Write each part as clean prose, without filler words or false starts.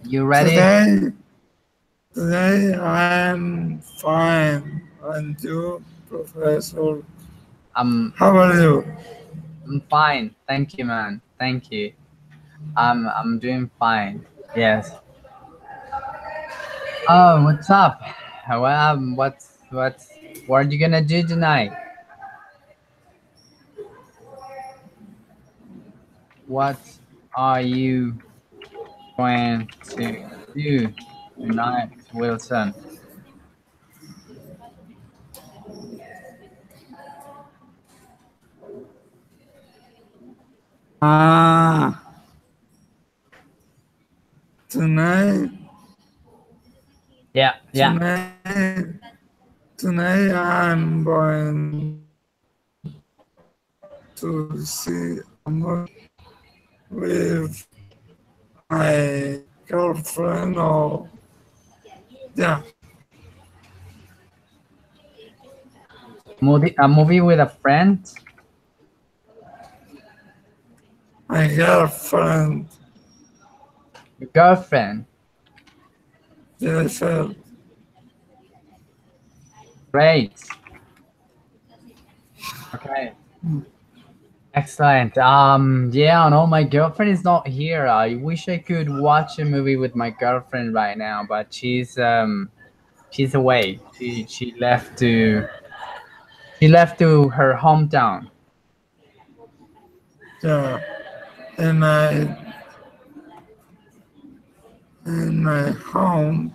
You ready? Today I'm fine. And you, Professor? I'm How are you? I'm fine. Thank you, man. Thank you. I'm doing fine. Yes. Oh, what's up? Well, what are you gonna do tonight? What are you going to do tonight, Wilson? Ah, tonight, Yeah, yeah. tonight, tonight I'm going to see a movie with my girlfriend or yeah, A movie with a friend. my girlfriend. Your girlfriend. Yes, Great. Okay. Excellent. Yeah, no, my girlfriend is not here. I wish I could watch a movie with my girlfriend right now, but she's away. She left to her hometown. yeah. And I in my hometown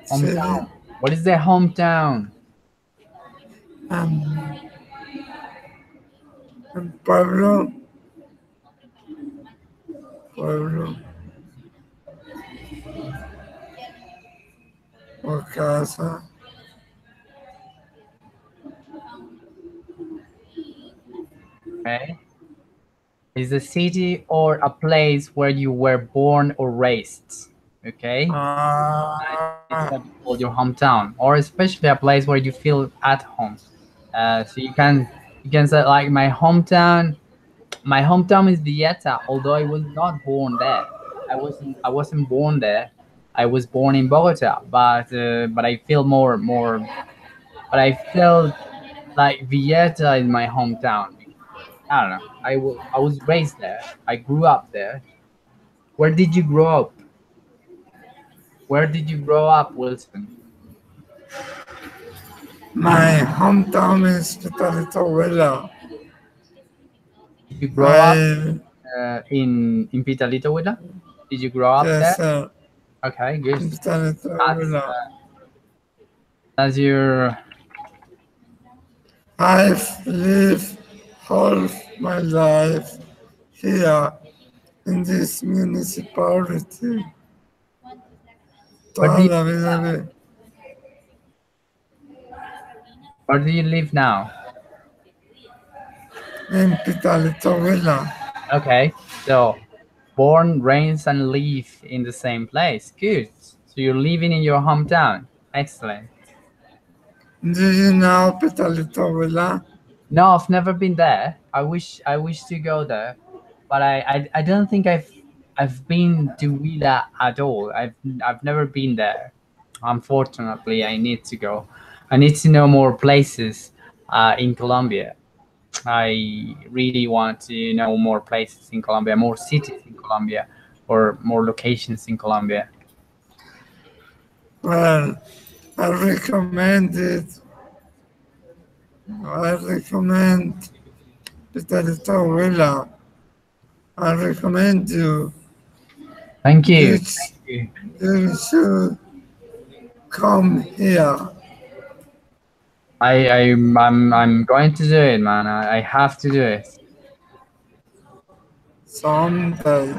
city. Hometown. What is their hometown? And, and Pueblo, or casa. Okay. Is a city or a place where you were born or raised. Okay. It's Ah, gonna be called your hometown, or especially a place where you feel at home. So you can say like my hometown. My hometown is Villeta, although I was not born there. I wasn't born there. I was born in Bogota, but I feel more. But I feel like Villeta is my hometown. I don't know. I was raised there. I grew up there. Where did you grow up? Where did you grow up, Wilson? my hometown is Pitalito Villa. Did you grow up I in Pitalito Huila? Did you grow up there? yes, Okay, good. in Pitalito That's Villa. that's your I've lived all my life here in this municipality. where do Toda you la live vida now? Where do you live now? en Pitalito Villa. Okay, so born, raised, and live in the same place. Good. So you're living in your hometown. Excellent. Do you know Pitalito Villa? No, I've never been there. I wish to go there, but I don't think I've been to Huila at all. I've never been there. Unfortunately, I need to go. I need to know more places in Colombia. I really want to know more places in Colombia, more cities in Colombia, or more locations in Colombia. Well, I recommend it. I recommend Pitalito Villa. I recommend you. Thank You, you. Thank you. you should come here I'm going to do it, man. I have to do it. someday.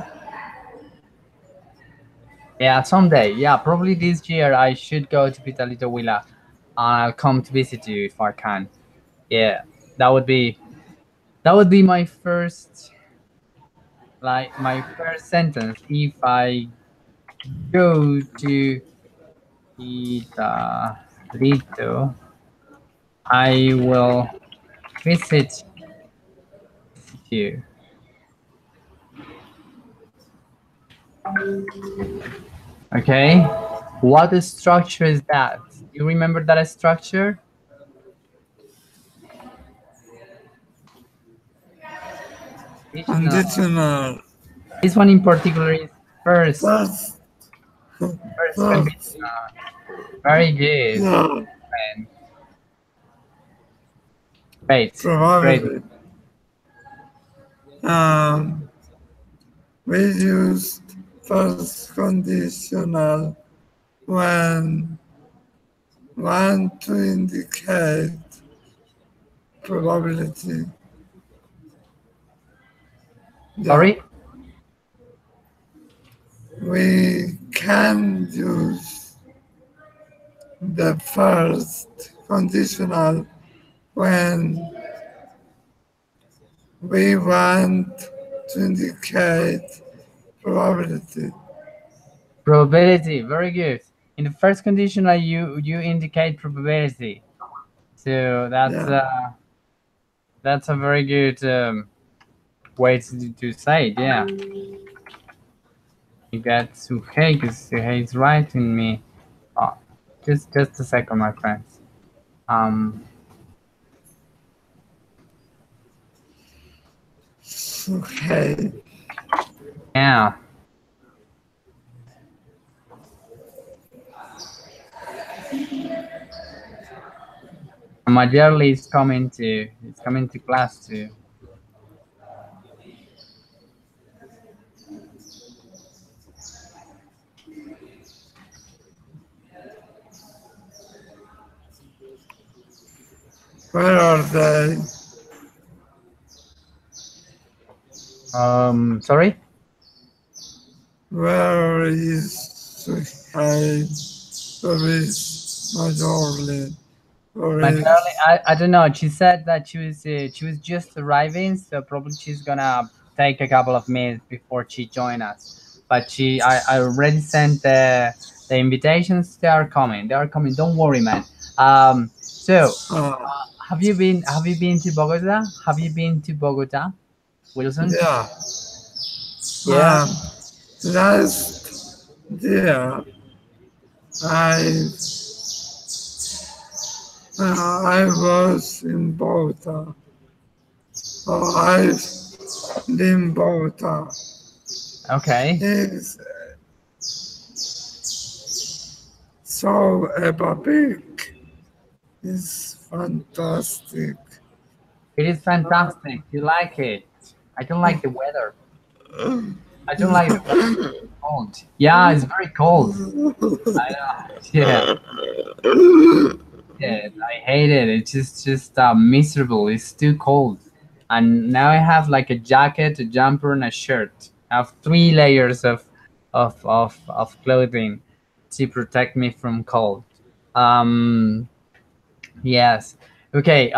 Yeah, someday. Yeah, probably this year I should go to Pitalito Huila, and I'll come to visit you if I can. Yeah, that would be that would be my first sentence if I go to Pitalito. I will visit you. Okay. What structure is that? You remember that structure? Conditional. conditional, This one in particular is first. first, First first, conditional. Very good. yeah, And great. Great. probably. Um, we used first conditional when want to indicate probability. Yeah, Sorry? we can use the first conditional when we want to indicate probability. Probability. Very good. In the first conditional, you indicate probability. So Yeah, that's a very good way to say it. Yeah. You got Suhei because Suhei is writing me. Oh, just a second, my friends. Um, okay. yeah. My dearly is coming to class too. Where are they? Sorry. Where is Suhai? Where is Majorly? Where My dearly, is I don't know. She said that she was just arriving, so probably she's gonna take a couple of minutes before she join us. But I already sent the invitations. They are coming. They are coming. Don't worry, man. So have you been to Bogota? Have you been to Bogota, Wilson? yeah. Yeah. Last year I I was in Bogota. I've been Bogota. Okay. It's so epic. It's fantastic. It is fantastic. You like it. I don't like the weather. I don't like the weather. Cold. Yeah, it's very cold. I know. Yeah. Yeah, I hate it. It's just miserable. It's too cold. And now I have like a jacket, a jumper, and a shirt. I have 3 layers of clothing to protect me from cold. Um, yes. Okay.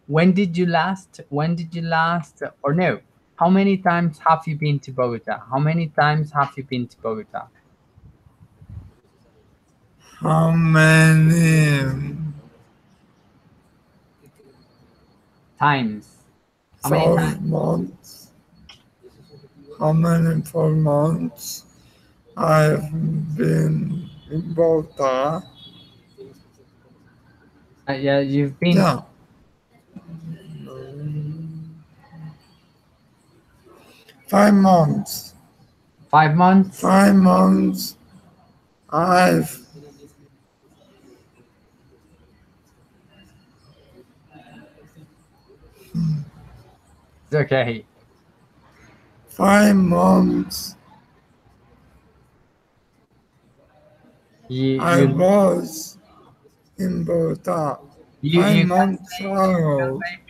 When did you last? Or no? How many times have you been to Bogota? How many times have you been to Bogota? How many Times. How many for times? months? How many for months I've been in Bogota? Yeah, you've been Yeah, 5 months. 5 months. 5 months I've It's okay. 5 months You I you was in Bogota. Five you can months say you can ago. say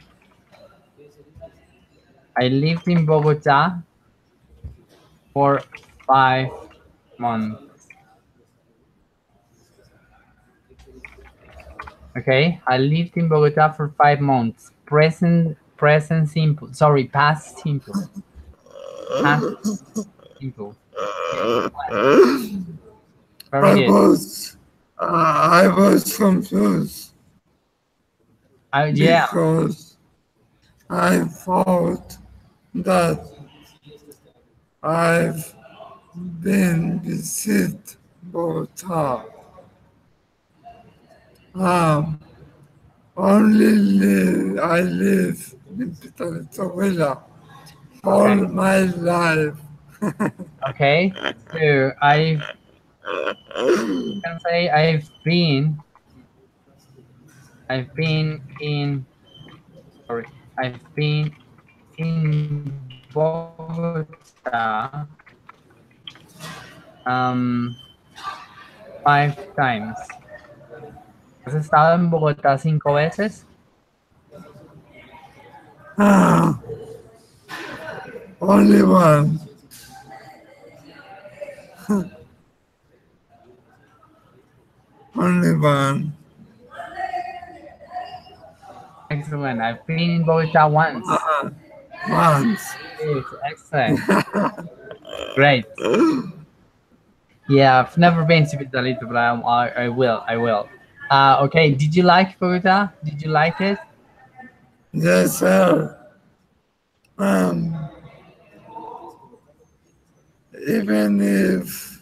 I lived in Bogota for 5 months. Okay, I lived in Bogota for 5 months. Present simple. Sorry, past simple. Past simple. Okay, very I good. was I was confused Yeah, because I thought that I've been visit Bogota. Um, I live in Pitalito all Okay. my life. Okay. So I can say I've been in sorry, I've been in Bogota um 5 times. ¿Has estado en Bogotá 5 veces? Ah, only one, only one. Excellent. I've been in Bogotá once. Once. It's excellent. Great. Yeah, I've never been to Vitalito, but I will. I will. Okay. Did you like Bogota? Did you like it? Yes, sir. Um, even if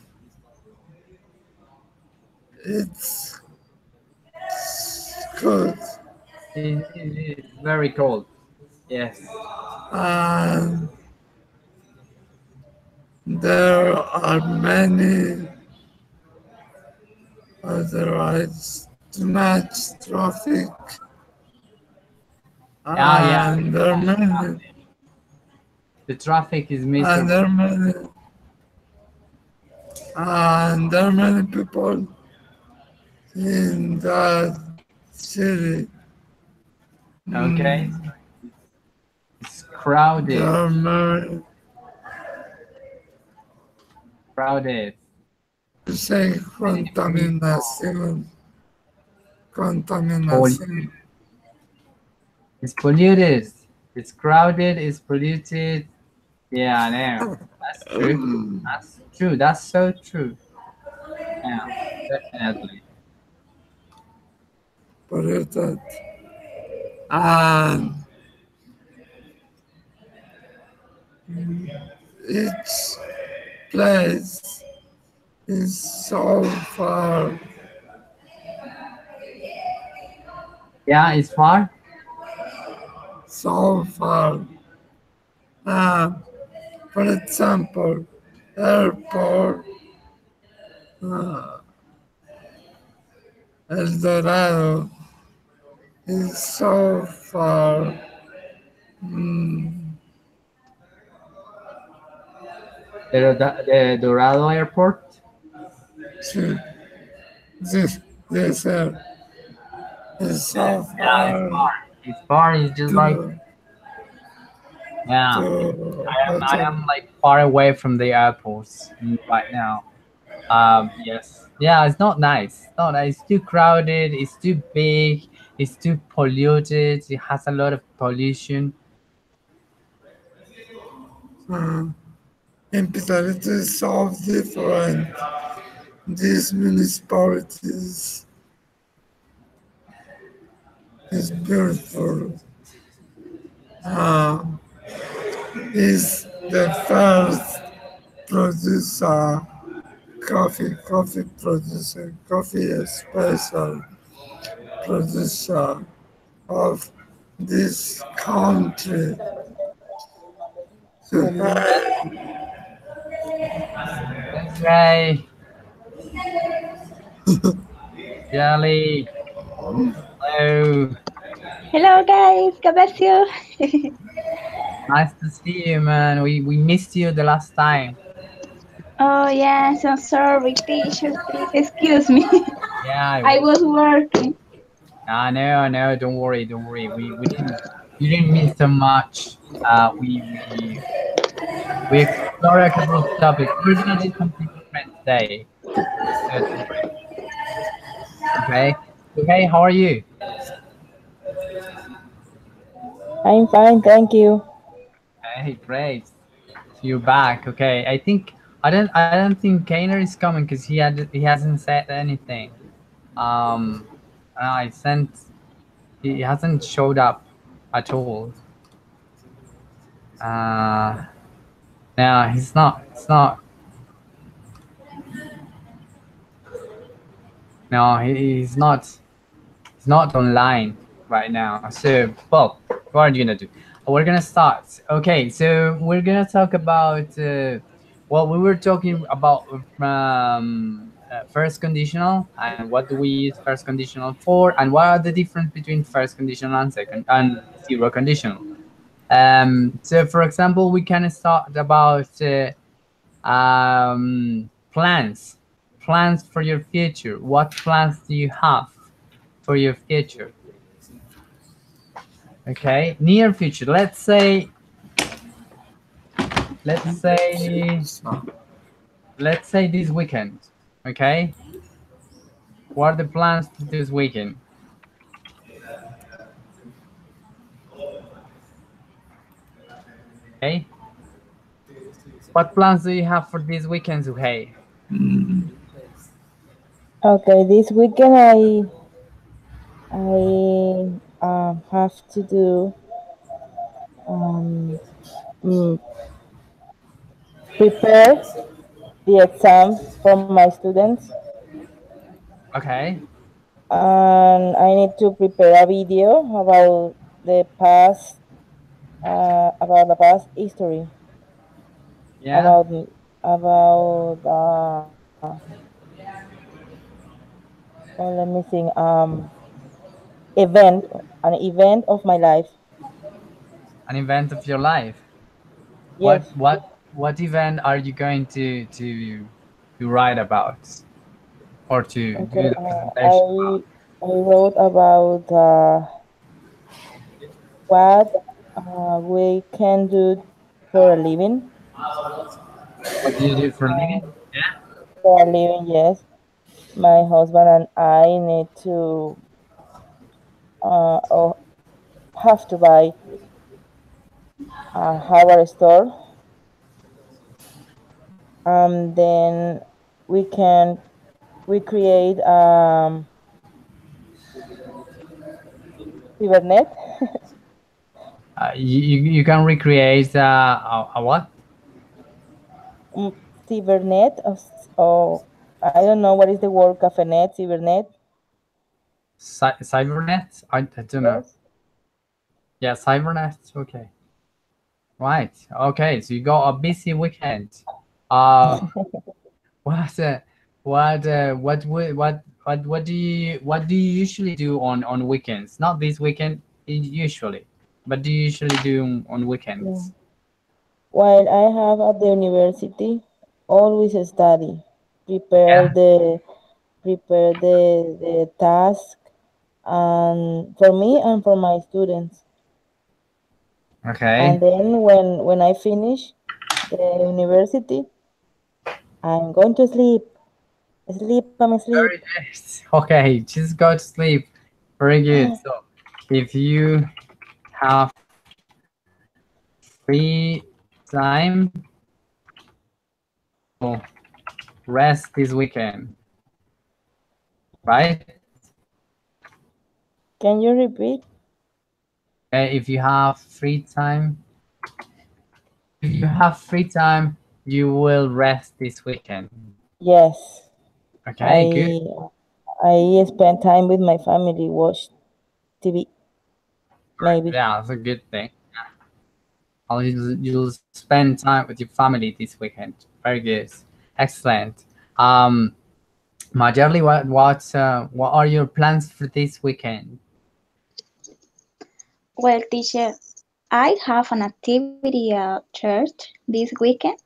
it's good It's very cold. Yes. and there are many otherwise too much traffic Yeah, yeah. and there are many The traffic is and miserable. there are many and there are many people in that city. Okay. Mm, It's there crowded. are many Crowded. to say Many people. contaminación. It's polluted. It's crowded. It's polluted. Yeah, I know. That's true. That's true. That's so true. Yeah, definitely. Polluted. And each place is Yeah, it's far. so far. Uh, for example, airport, uh, El Dorado is so far. Mm, The Dorado Airport. to this, this is so Yeah, it's far far. It's far. It's just like to, yeah. to I am like far away from the airports right now. Yes. Yeah, it's not nice. It's not nice. It's too crowded. It's too big. It's too polluted. It has a lot of pollution. uh, in Pitalito is so different. These municipalities is beautiful. Uh, is the first producer, coffee producer, coffee special producer of this country. Okay, Jelly. Hello. Hello guys, God bless you. Nice to see you, man. We missed you the last time. Oh yes, I'm sorry, teacher, please excuse me. Yeah, I was working. I know, I know. Don't worry, don't worry. We didn't you didn't miss so much. We explored a couple of topics. We're gonna do something different today. So don't worry. Okay. Okay. How are you? I'm fine, thank you. Hey, great. So you're back. Okay. I don't think Kainer is coming because he hasn't said anything. Um, I sent he hasn't showed up at all. Uh, no, he's not. It's not. No, he's not. He's not online right now. So, well, what are you gonna do? We're gonna start. Okay, so we're gonna talk about. Well, we were talking about first conditional and what do we use first conditional for, and what are the difference between first conditional and second and zero conditional. So, for example, we can start about plans, plans for your future. What plans do you have for your future? Okay, near future. Let's say, let's say this weekend. Okay, what are the plans this weekend? Okay, what plans do you have for this weekend, Zuhei? Okay, this weekend I have to do um, mm, prepare the exam for my students, Okay, and I need to prepare a video about the past history yeah, about let me think event an event of my life. an event of your life. Yes. What event are you going to write about or to Okay. do the presentation about? I wrote about what we can do for a living. What do you do for a Uh, living? Yeah. for a living, yes. My husband and I need to or have to buy a hardware store, and then we can we create cybernet. You can recreate a what? Cybernet or I don't know what is the word cafenet cybernet. Cybernet? I don't know. Yes. Yeah, Cybernet. Okay. Right. Okay. So you got a busy weekend. Uh, what what do you usually do on weekends? Not this weekend, usually, but do you usually do on Yeah. weekends? While I have at the university, always study, prepare Yeah. the the task, and for me and for my students. And Okay. then when I finish the university, I'm going to sleep. Sleep, I'm asleep. Very nice. Okay, just go to sleep. Very good. So if you have free time, you will rest this weekend, right? Can you repeat? Okay, if you have free time, if you have free time, you will rest this weekend. Yes. Okay, good. I I spend time with my family, watch TV, maybe. Yeah, that's a good thing. Or you'll spend time with your family this weekend. Very good. Excellent. Um, Marjorie, what are your plans for this weekend? Well, teacher, I have an activity at church this weekend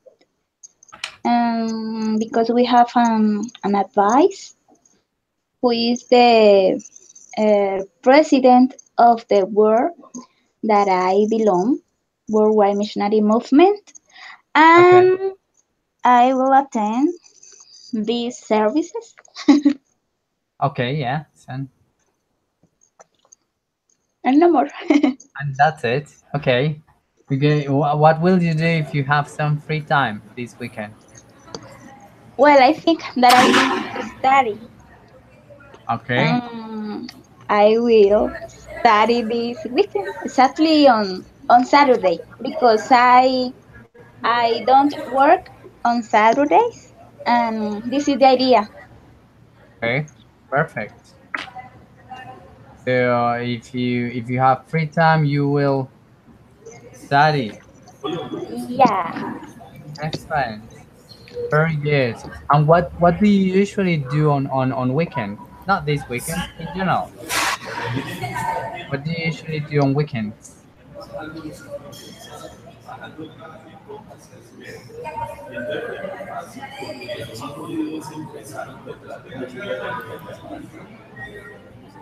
because we have an advice who is the president of the world that I belong, Worldwide Missionary Movement, Okay. and I will attend these services. Okay, yeah. And no more. And that's it. Okay. Okay. What will you do if you have some free time this weekend? Well, I think that I will study. Okay. Um, I will study this weekend, exactly on on Saturday because I don't work on Saturdays, and this is the idea. Okay, perfect. So if you have free time, you will study. Yeah. Excellent. Very good. And what do you usually do on weekends? Not this weekend, in general. What do you usually do on weekends?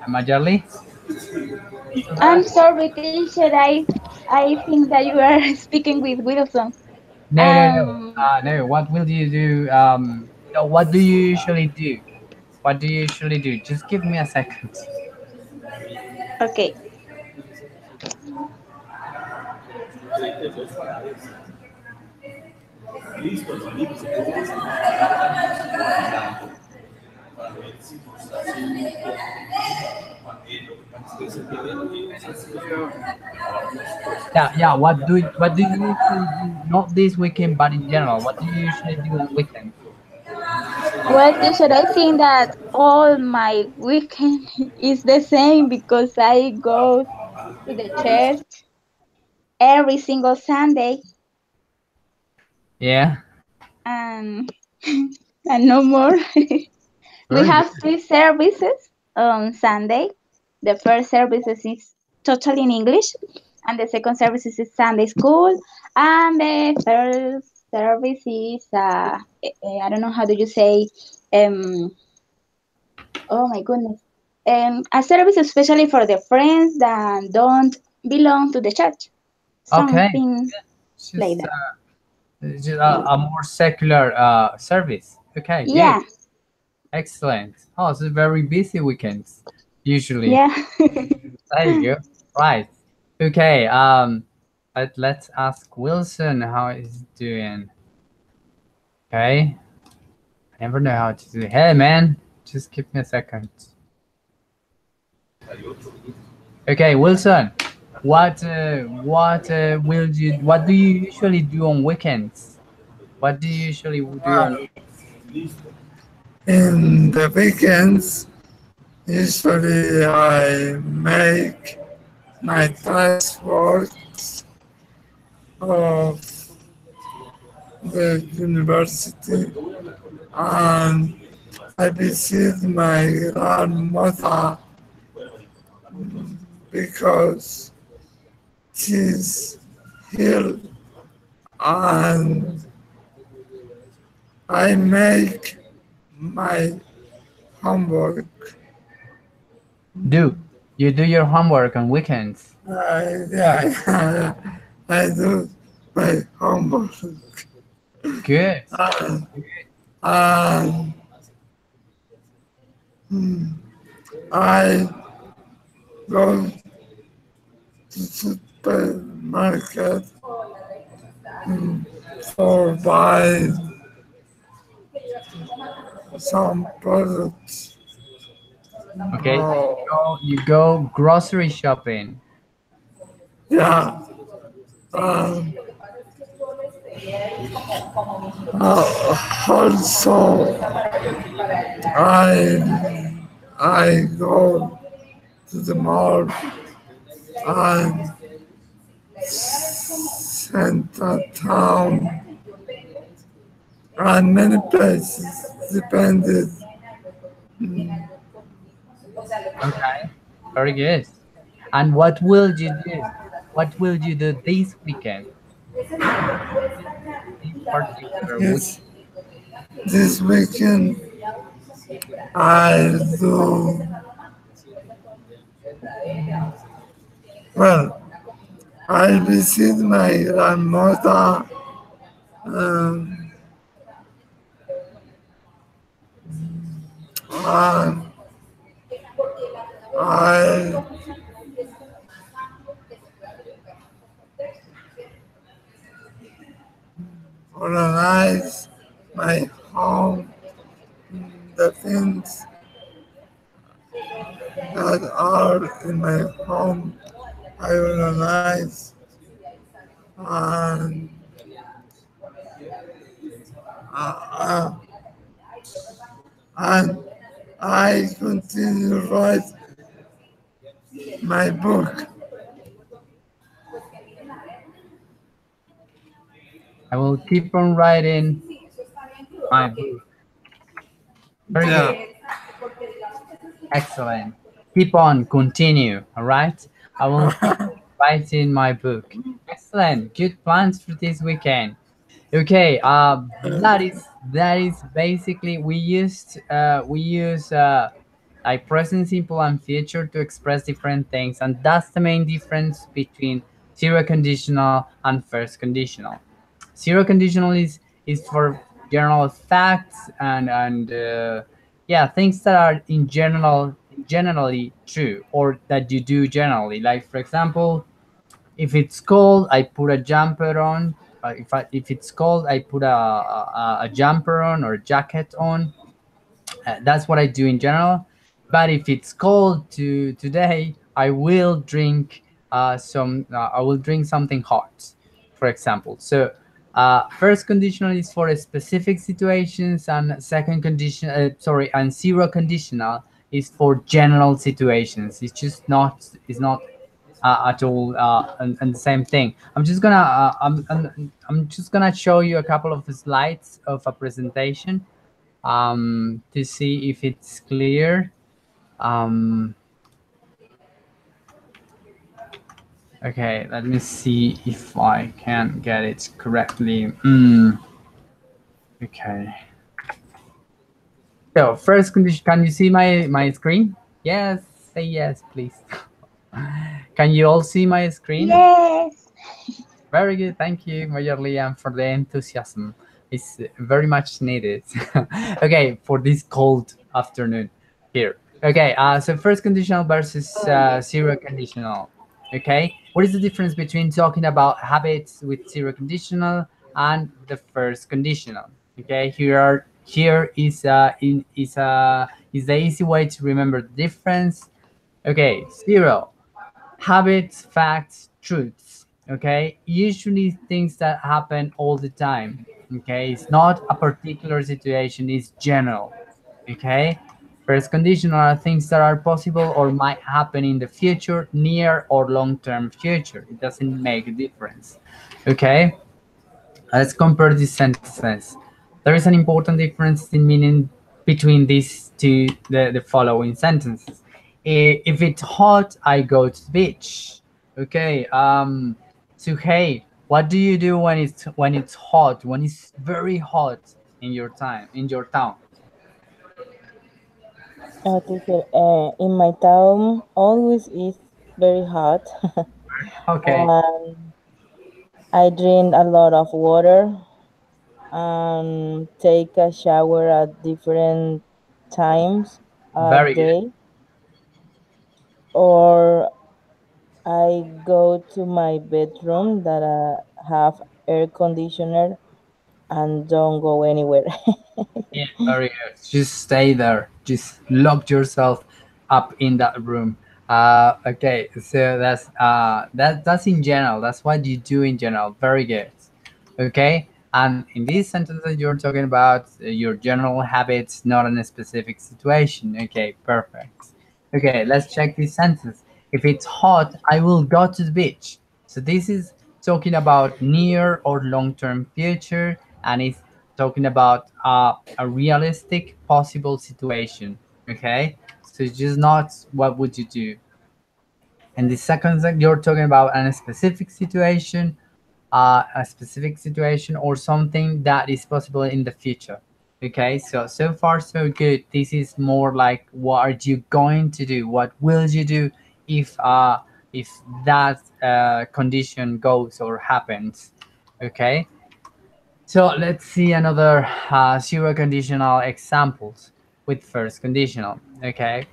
Majorly? Still I'm there? sorry, teacher. I think that you are speaking with Wilson. No, no, no. Um. No. What will you do? No, what do you usually do? What do you usually do? Just give me a second. Okay. Yeah, yeah. What do you usually do? Not this weekend, but in general. What do you usually do on weekends? Well, teacher, I think that all my weekend is the same because I go to the church every single Sunday Yeah, and and no more. We very have good. three services on Sunday. The first service is totally in English, and the second service is Sunday school, and the third service is I don't know how do you say um oh my goodness, a service especially for the friends that don't belong to the church, Okay, something it's like just that. it's just a more secular service. Okay, good, Yeah, excellent. Oh, it's a very busy weekends usually. yeah. There you go. Right. Okay. But let's ask Wilson how he's doing. Okay. I never know how to do. Hey, man, just give me a second. Okay, Wilson. What do you usually do on weekends? What do you usually do on? In the weekends, usually I make my task works of the university and I visit my grandmother because she's here and I make my homework. Do you do your homework on weekends? Yeah, I do my homework. Good. And, and I go to supermarket for buy some products. Okay. Oh, You go grocery shopping. yeah. Um, also, I go to the mall and center town and many places depended. Okay. Very good. And what will you do? What will you do this weekend? This particular week? Yes, this weekend I do well. I visit my grandmother um, and I organize my home, the things that are in my home. I organize and uh, and I continue to write my book. I will keep on writing my book. Very Yeah. good. Excellent. Keep on, continue. All right. I will keep writing my book. Excellent. Good plans for this weekend. Okay. That is basically we use like present simple and future to express different things, and that's the main difference between zero conditional and first conditional. Zero conditional is for general facts and yeah, things that are in generally true or that you do generally. Like for example, if it's cold, I put a jumper on. If it's cold, I put a jumper on or a jacket on. That's what I do in general. But if it's cold today, I will drink something hot, for example. So first conditional is for specific situations, and zero conditional is for general situations. It's not at all and the same thing. I'm just gonna show you a couple of slides of a presentation to see if it's clear. Um, okay, let me see if I can get it correctly. Okay. So first condition, can you see my screen? Yes, say yes, please. Can you all see my screen? Yes. Very good, thank you, Major Liam, for the enthusiasm. It's very much needed. Okay, for this cold afternoon here. Okay, so first conditional versus zero conditional. Okay, what is the difference between talking about habits with zero conditional and the first conditional? Okay, here is the easy way to remember the difference. Okay, zero habits, facts, truths. Okay, usually things that happen all the time. Okay, it's not a particular situation, it's general. Okay, first condition are things that are possible or might happen in the future, near or long term future. It doesn't make a difference. Okay, let's compare these sentences. There is an important difference in meaning between these two, the following sentences. If it's hot, I go to the beach. Okay. So hey, what do you do when it's hot? When it's very hot in your town? Teacher, in my town always is very hot. Okay. and I drink a lot of water and take a shower at different times a Very good. day, or I go to my bedroom that have air conditioner and don't go anywhere. Yeah, very good. Just stay there. Just lock yourself up in that room. Okay, so that's in general. That's what you do in general. Very good. Okay, and in this sentence that you're talking about your general habits, not in a specific situation. Okay, perfect. Okay, let's check this sentence. If it's hot, I will go to the beach. So this is talking about near or long-term future, and it's talking about a realistic possible situation. Okay, so it's just not what would you do. And the second thing, you're talking about a specific situation or something that is possible in the future. Okay, so far so good. This is more like what are you going to do? What will you do if that condition goes or happens? Okay, so let's see another zero conditional examples with first conditional. Okay,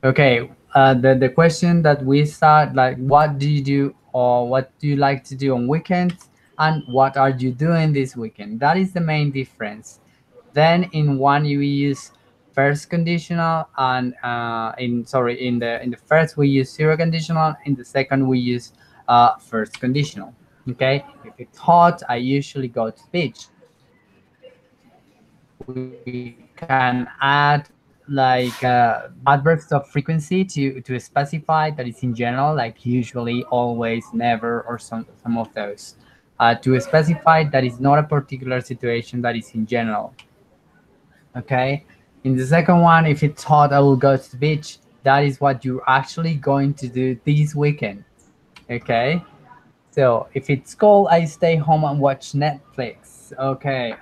okay. The question that we start, like, what do you do or what do you like to do on weekends, and what are you doing this weekend? That is the main difference. Then in one you use first conditional, and in the first we use zero conditional. In the second we use first conditional. Okay, if it's hot, I usually go to the beach. We can add like adverbs of frequency to specify that it's in general, like usually, always, never, or some of those. To specify that is not a particular situation, that is in general. Okay. In the second one, if it's hot, I will go to the beach. That is what you're actually going to do this weekend. Okay. So if it's cold, I stay home and watch Netflix. Okay.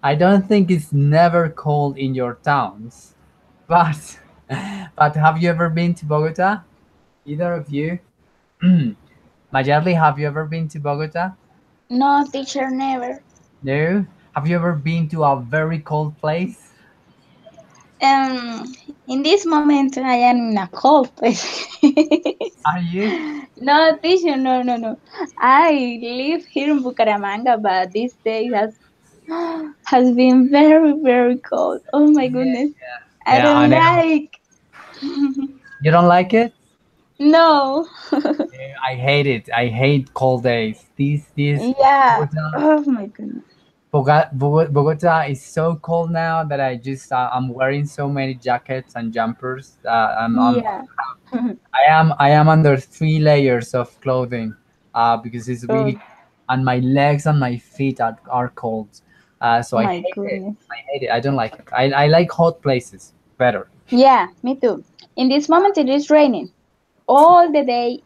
I don't think it's never cold in your towns, but but have you ever been to Bogota? Either of you? Mayerly, have you ever been to Bogota? No, teacher, never. No. Have you ever been to a very cold place? In this moment, I am in a cold place. Are you? No, teacher, no, no, no. I live here in Bucaramanga, but this day has been very, very cold. Oh my Yeah, goodness. I yeah, I don't know. like. You don't like it? No. Yeah, I hate it. I hate cold days. These Yeah. Bogota, Oh my goodness. Bogota is so cold now that I'm wearing so many jackets and jumpers. Yeah. I am under 3 layers of clothing, because it's Oh really, and my legs and my feet are cold. So I my hate it. goodness. I hate it. I don't like it. I like hot places better. Yeah, me too. In this moment, it is raining all the day.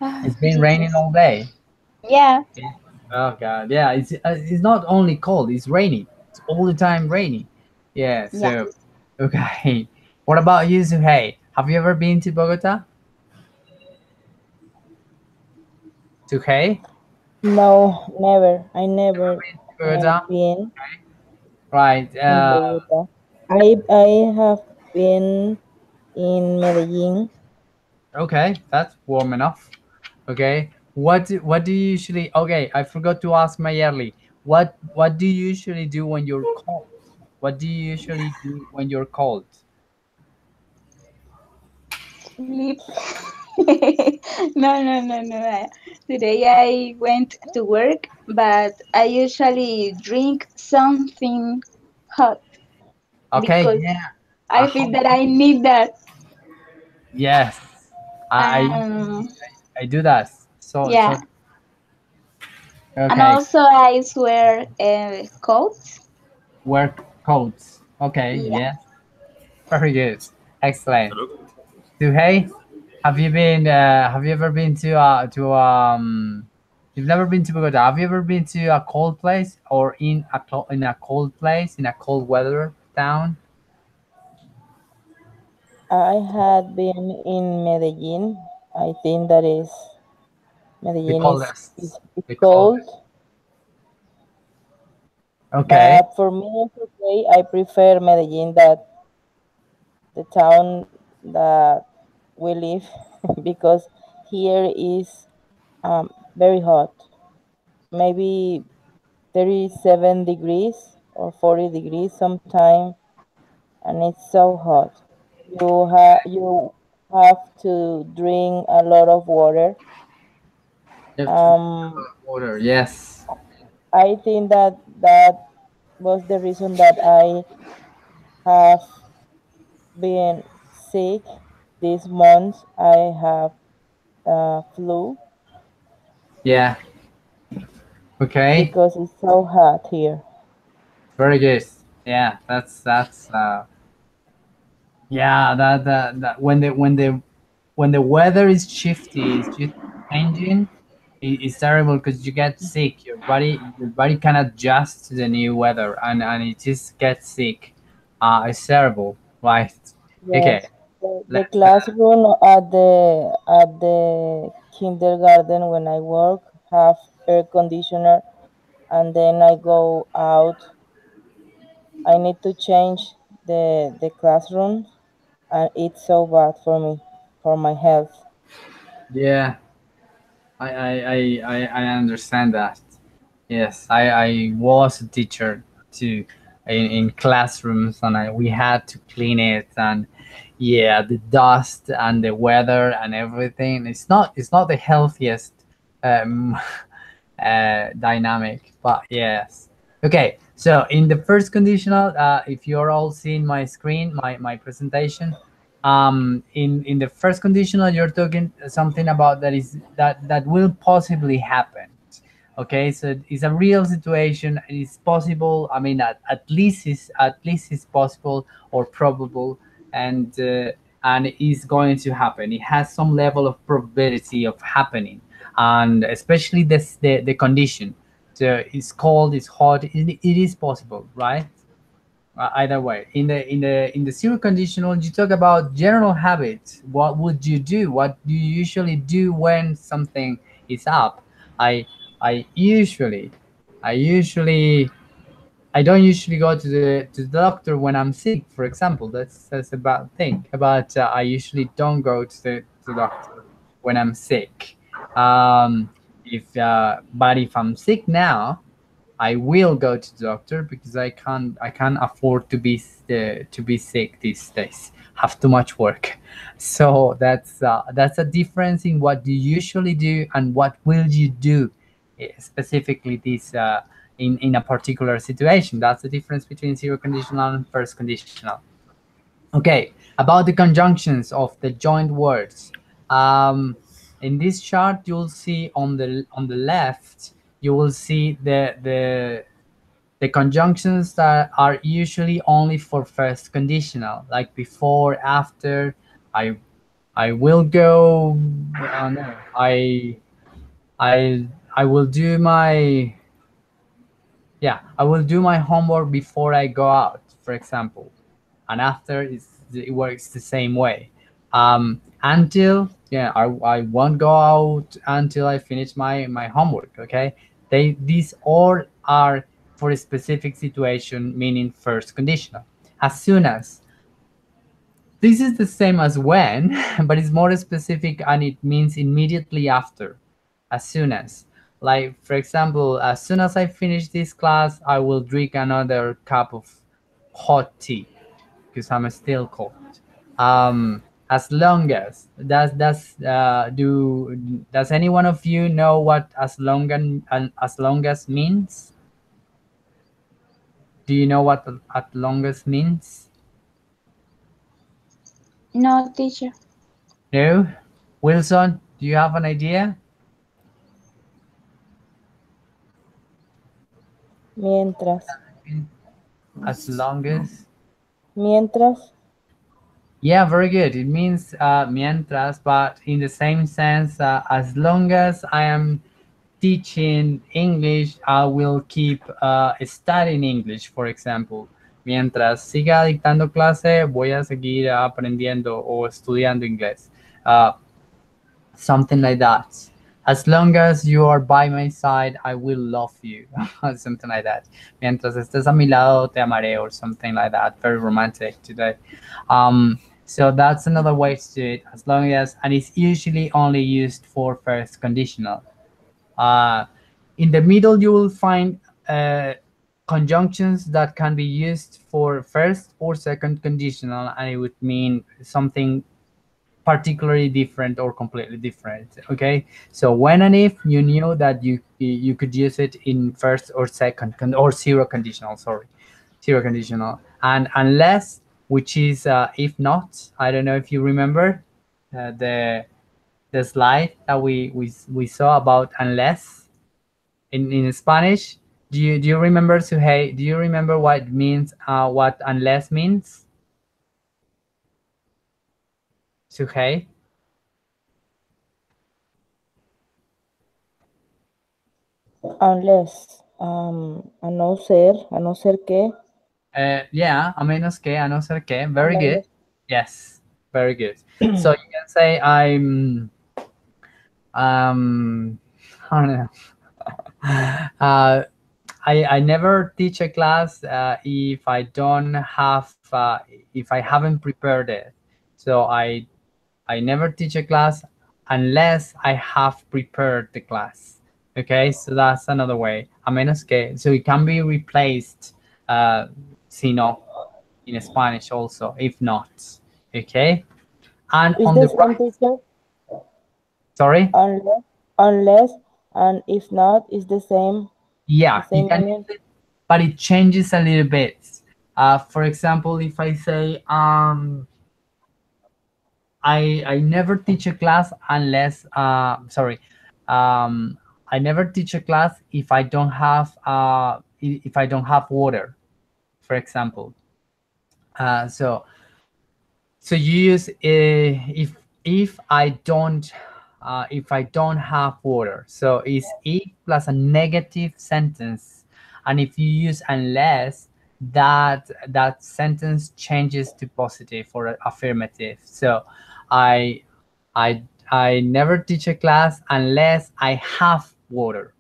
Ah, It's been raining Jesus. all day. Yeah. Yeah. Oh God, yeah. It's not only cold. It's rainy. It's all the time rainy. Yeah. Yeah. So okay. What about you, Suhei? Have you ever been to Bogota? Suhei? No, never. I never Bogota? been Right. in Bogota. I have been in Medellin. Okay. That's warm enough. Okay. What do you usually? Okay. I forgot to ask my yearly. What do you usually do when you're cold? What do you usually do when you're cold? Sleep. No, no, no, no. Today I went to work, but I usually drink something hot Okay. because Yeah. A I feel hot. that I need that. Yes. I Um, usually I do that. So yeah. And okay. also I wear coats. Work coats. Okay. Yeah. Yeah. Very good. Excellent. So hey, have you been? Have you ever been to? You've never been to Bogota. Have you ever been to a cold place or in a cold place in a cold weather town? I had been in Medellin. I think that is The Medellin coldest. is The cold, coldest. Okay. but for me it's okay. I prefer Medellin that the town that we live because here is very hot. Maybe 37 degrees or 40 degrees sometime, and it's so hot. You have to drink a lot of water. You have to drink a Um, lot of water. Yes. I think that was the reason that I have been sick this month. I have flu Yeah. Okay. because it's so hot here. Very good. Yeah. That's. Yeah. That when the weather is shifty, it's just changing. It's terrible because you get sick. Your body can adjust to the new weather, and it just gets sick. It's terrible, right? Okay, Yes, the let's. classroom at the kindergarten when I work have air conditioner, and then I go out. I need to change the classroom, and it's so bad for me, for my health. Yeah, I understand that. Yes, I was a teacher too in classrooms, and we had to clean it, and yeah, the dust and the weather and everything. It's not the healthiest um, dynamic, but yes. Okay, so in the first conditional, if you're all seeing my screen, my presentation, in the first conditional, you're talking something about that will possibly happen. Okay, so it's a real situation. It's possible. I mean, at least it's possible or probable, and is going to happen. It has some level of probability of happening, and especially the condition. So it's cold, it's hot. It is possible, right? Either way, in the zero conditional, you talk about general habits. What would you do? What do you usually do when something is up? I i usually i usually i don't usually go to the doctor when I'm sick, for example. That's a bad thing, but I usually don't go to the doctor when I'm sick. If But if I'm sick now, I will go to the doctor because I can't afford to be sick these days. Have too much work. So that's a difference in what you usually do and what will you do, specifically this in a particular situation. That's the difference between zero conditional and first conditional. Okay, about the conjunctions of the joined words. Um, in this chart, you'll see on the left, you will see the conjunctions that are usually only for first conditional, like before, after. I I will go. No, I will do my yeah, I will do my homework before I go out, for example. And after, it works the same way. Until, yeah, I won't go out until I finish my homework. Okay, these all are for a specific situation, meaning first conditional. As soon as, this is the same as when, but it's more specific and it means immediately after. As soon as. Like, for example, as soon as I finish this class, I will drink another cup of hot tea because I'm still cold. As long as, does any one of you know what as long as means? Do you know what at longest means? No, teacher. No? Wilson, do you have an idea? Mientras. As long as? Mientras. Yeah, very good. It means mientras, but in the same sense, as long as I am teaching English, I will keep studying English, for example. Mientras siga dictando clase, voy a seguir aprendiendo o estudiando inglés. Uh, Something like that. As long as you are by my side, I will love you. Something like that. Mientras estés a mi lado, te amaré, or something like that. Very romantic today. So that's another way to do it. As long as, and it's usually only used for first conditional. Uh, in the middle, you will find conjunctions that can be used for first or second conditional, and it would mean something particularly different or completely different. Okay, so when and if, you knew that you could use it in first or second or zero conditional, sorry, zero conditional. And unless, which is if not. I don't know if you remember the slide that we saw about unless in Spanish. Do you remember, Suhei? Do you remember what means what unless means, Suhei? Unless. A no ser que. Yeah, a menos que, a no ser que. A Very good. menos. Yes, very good. So you can say I don't know. Uh, I never teach a class if I don't have if I haven't prepared it. So I never teach a class unless I have prepared the class. Okay, so that's another way. A menos que, so it can be replaced si no in Spanish also, if not. Okay, and Is on the the same right, teacher? sorry, Unless and if not, is the yeah, you same can meaning? use it, but it changes a little bit. For example, if I say I never teach a class unless sorry, um, I never teach a class if I don't have if I don't have water, for example. So so you use if I don't have water. So it's if plus a negative sentence, and if you use unless, that sentence changes to positive or affirmative. So I I never teach a class unless I have water.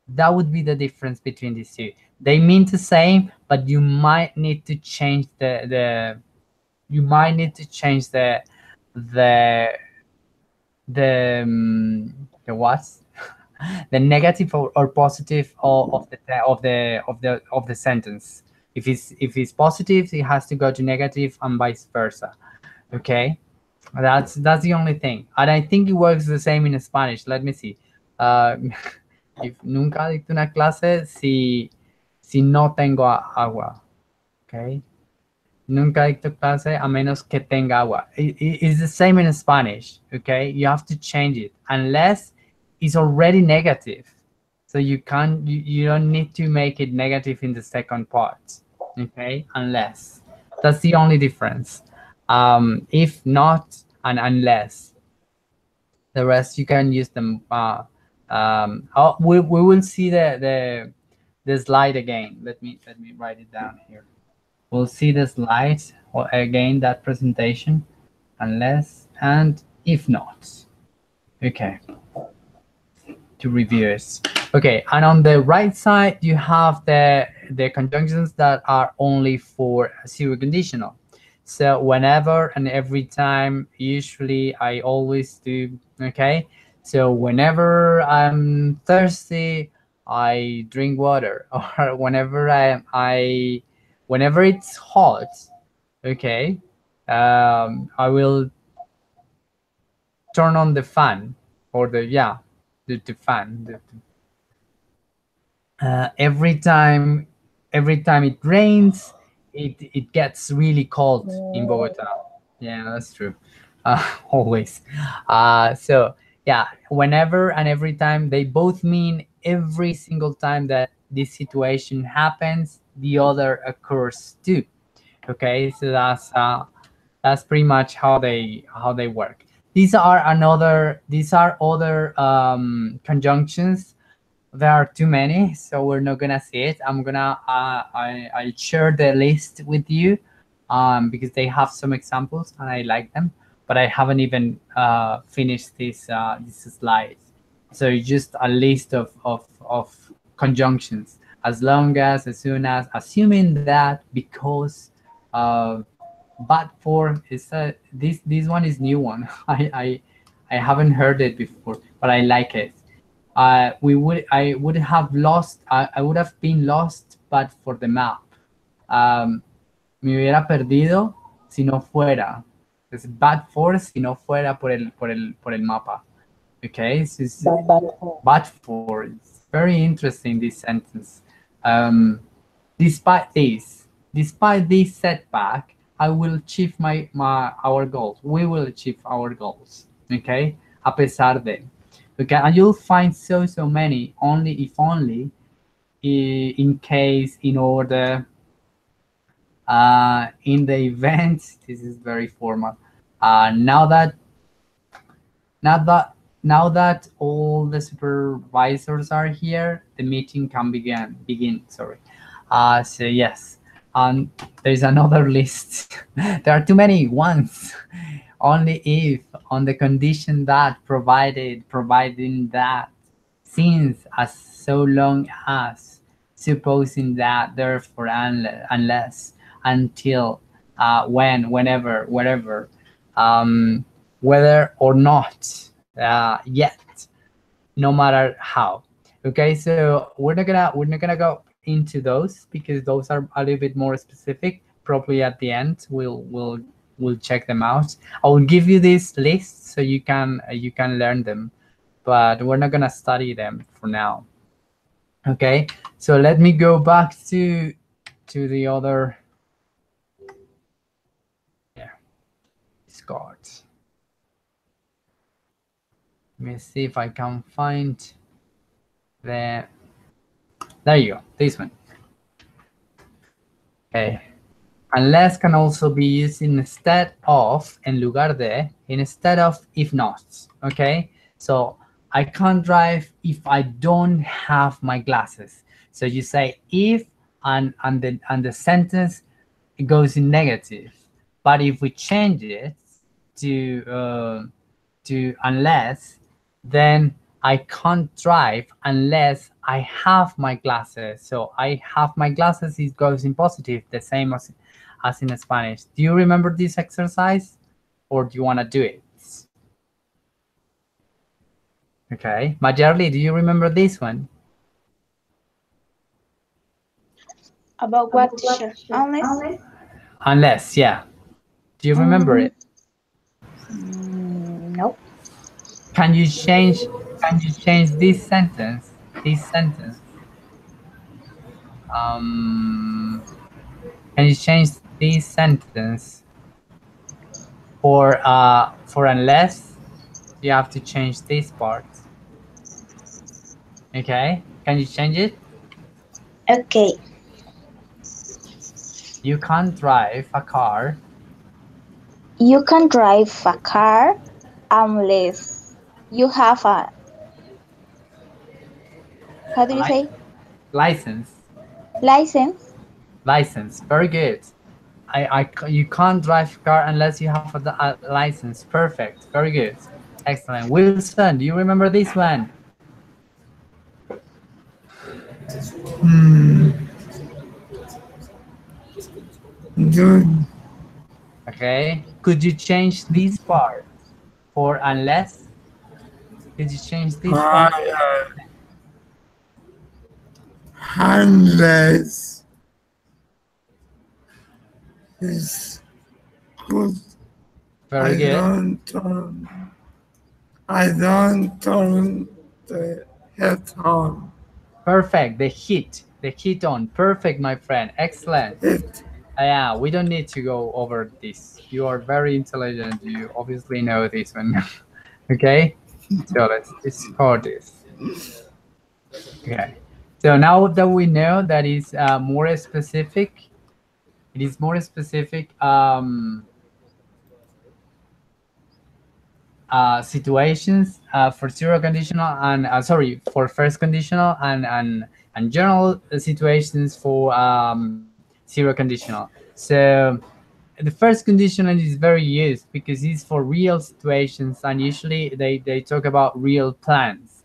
That would be the difference between these two. They mean the same, but you might need to change the the what the negative or positive of the sentence. If it's positive, it has to go to negative and vice versa. Okay, that's the only thing, and I think it works the same in Spanish. Let me see. uh, if nunca dicto una clase si no tengo agua. Okay, nunca dicto clase a menos que tenga agua. It's the same in Spanish. Okay, you have to change it unless it's already negative. So you don't need to make it negative in the second part. Okay, unless, that's the only difference. If not and unless, the rest you can use them. We will see the slide again. Let me write it down here. We'll see the slides or again that presentation, unless and if not. Okay, to reviewers. Okay, and on the right side you have the conjunctions that are only for zero conditional. So whenever and every time, usually, I always do. Okay, so whenever I'm thirsty, I drink water. Or whenever it's hot, okay, I will turn on the fan, or the fan. Every time it rains, it gets really cold in Mm, Bogota. Yeah, that's true. Always. So yeah, whenever and every time, they both mean every single time that this situation happens, the other occurs too. Okay, so that's pretty much how they work. These are other conjunctions. There are too many, so we're not gonna see it. I'll share the list with you, because they have some examples and I like them, but I haven't even finished this slide. So it's just a list of conjunctions. As soon as, assuming that, because uh, but for is this one is new one. I haven't heard it before, but I like it. I would have lost. I would have been lost, but for the map. Um, Me hubiera perdido si no fuera. Es bad for si no fuera por el mapa. Okay, so it's bad for. bad for. It's very interesting, this sentence. Um, despite this setback, I will achieve our goals. We will achieve our goals. Okay, a pesar de. Okay, and you'll find so many. Only if only, in case, in order, in the event. This is very formal. Now that now that now that all the supervisors are here, the meeting can begin. Sorry. So yes, there's another list. There are too many ones. Only if, on the condition that, providing that, since, as, so long as, supposing that, therefore, unless, until, when, whenever, wherever, um, whether or not, yet, no matter how. Okay, so we're not gonna go into those, because those are a little bit more specific. Probably at the end we'll will check them out. I will give you this list so you can learn them, but we're not gonna study them for now. Okay, so let me go back to the other. Yeah, Discord. Let me see if I can find the. There you go. This one. Okay. Unless can also be used instead of, en lugar de, instead of if not. Okay. So I can't drive if I don't have my glasses. So you say if and the sentence it goes in negative. But if we change it to unless, then I can't drive unless I have my glasses. So I have my glasses, it goes in positive, the same as in Spanish. Do you remember this exercise or do you want to do it? Okay. Majerli, do you remember this one? About what, teacher? Unless? Unless, yeah. Do you remember Mm, it? no. Can you change this sentence? This sentence. Um, can you change this sentence for unless? You have to change this part. Okay, can you change it? Okay. You can't drive a car. You can drive a car unless you have a, how do you Li- say, license. license? License. Very good. You can't drive a car unless you have a license. Perfect. Very good. Excellent. Wilson, do you remember this one? Good. Okay. Could you change this part for unless? Could you change this part? Unless is good. Very I good. don't turn. I don't turn the heat on. Perfect. The heat on. Perfect, my friend. Excellent. It Yeah, we don't need to go over this. You are very intelligent. You obviously know this one. Okay, so let's discard this. Okay, so now that we know that is more specific, it is more specific situations for zero conditional and sorry, for first conditional and general situations for zero conditional. So the first conditional is very used because it's for real situations and usually they talk about real plans.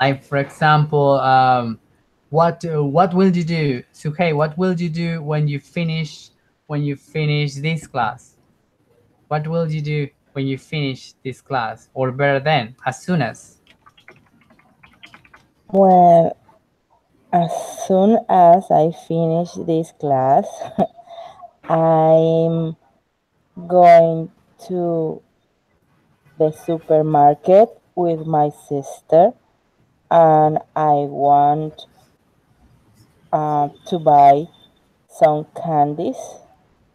Like for example, what will you do? So hey, what will you do when you finish this class? What will you do when you finish this class? Or better than, as soon as. Well, as soon as I finish this class, I'm going to the supermarket with my sister and I want to buy some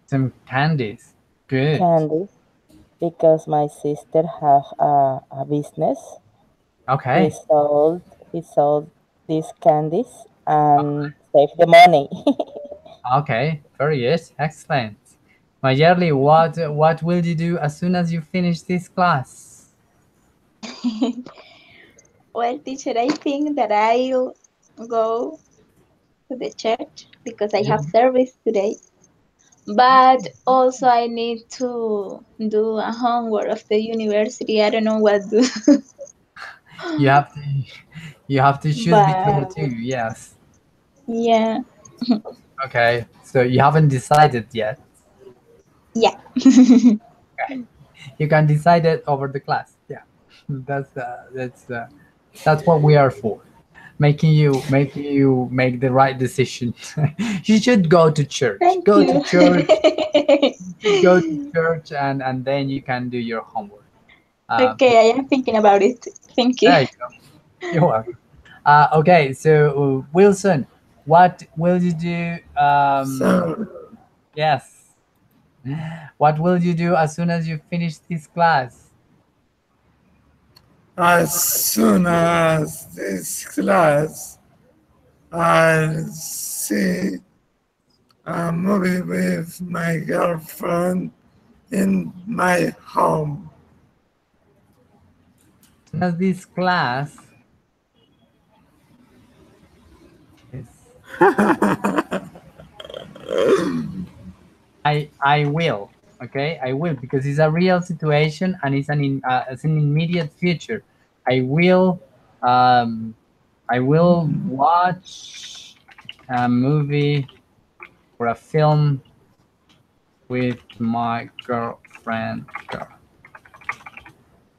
Some candies. Good. candies because my sister have a business. He Okay. sold he sold these candies and save the money. Okay. Very good. Excellent. Mayerly, what will you do as soon as you finish this class? Well, teacher, I think that I'll go to the church because I have You, service today. But also I need to do a homework of the university. I don't know what to do. you have to you have to choose between the But two. Yes. yeah, Okay. So you haven't decided yet. yeah. Okay. You can decide it over the class. Yeah. That's that's what we are for. making you make the right decision. You should go to church. Thank Go to you. church. You should go to church, and then you can do your homework. Okay, I am thinking about it. Thank you. There you go. You're welcome. Okay, so Wilson, what will you do? So Yes, what will you do as soon as you finish this class? as soon as this class, I'll see a movie with my girlfriend in my home. As soon as this class is, I will. Okay, I will because it's a real situation and it's an immediate future. I will um, I will watch a movie or a film with my girlfriend.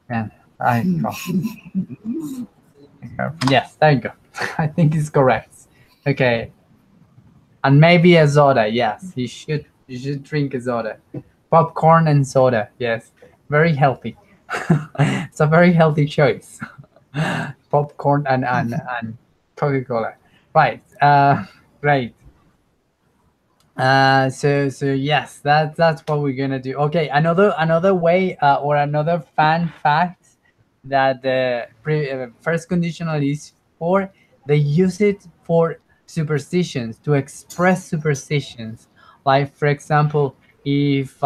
And I go. Yes, there you go. I think it's correct. Okay, and maybe a soda. Yes, you should drink a soda. Popcorn and soda. Yes, very healthy. It's a very healthy choice. Popcorn and Coca Cola. Right. Great. So yes, that's what we're gonna do. Okay, another way or another fun fact that the first conditional is for, they use it for superstitions, to express superstitions. Like for example, if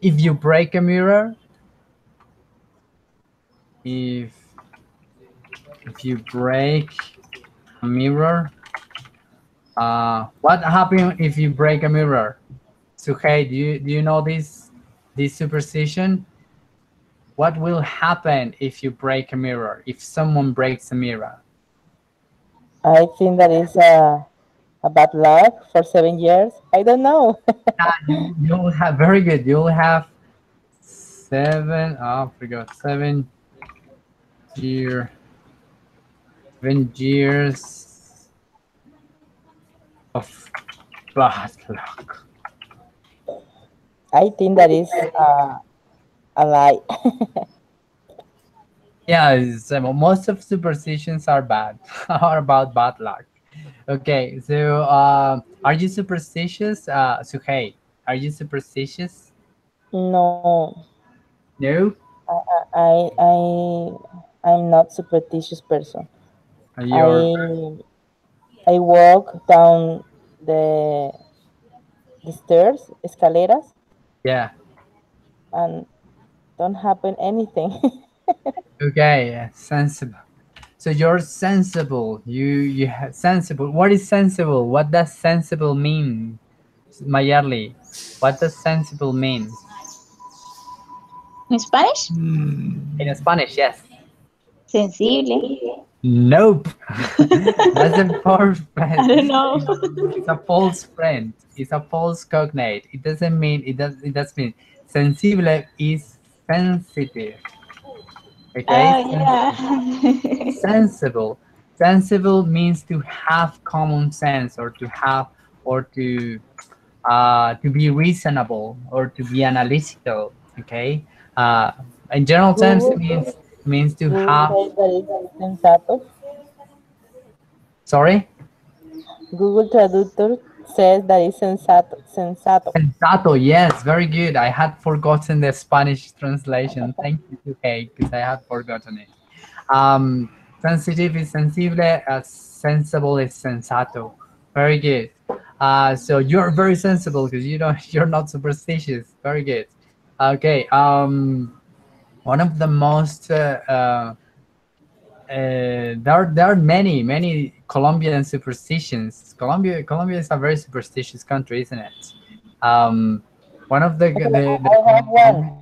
you break a mirror, if if you break a mirror, what happens if you break a mirror? So hey, do you know this superstition? What will happen if you break a mirror? If someone breaks a mirror? I think that is a bad luck for 7 years. I don't know. You'll have very good. You'll have seven. Oh, I forgot 7 year, 7 years of bad luck. I think that is a lie. Yeah, most of superstitions are bad, are about bad luck. Okay, so are you superstitious? So hey, are you superstitious? No, No. I'm not superstitious person. You're I I walk down the the stairs, escaleras, yeah. and don't happen anything. Okay, yeah, sensible. So you're sensible. You have sensible. What is sensible? What does sensible mean, Mayarli? What does sensible mean? In Spanish? In Spanish, yes. Sensible. Nope. That's a false I friend. don't know. It's a false friend. It's a false cognate. It doesn't mean it does mean sensible is sensitive. Okay? Oh, yeah. Sensible. Sensible means to have common sense or to have or to be reasonable or to be analytical. Okay? Uh, in general terms, it Google means to Google have. says that it's sensato. Sorry. Google Traductor says that it's sensato. Sensato. Sensato, yes, very good. I had forgotten the Spanish translation. Thank you, Kay, because I had forgotten it. Sensitive is sensible, sensible is sensato. Very good. So you're very sensible because you're not superstitious. Very good. Okay. One of the most there are many Colombian superstitions. Colombia is a very superstitious country, isn't it? Um, one of Okay, the I have one.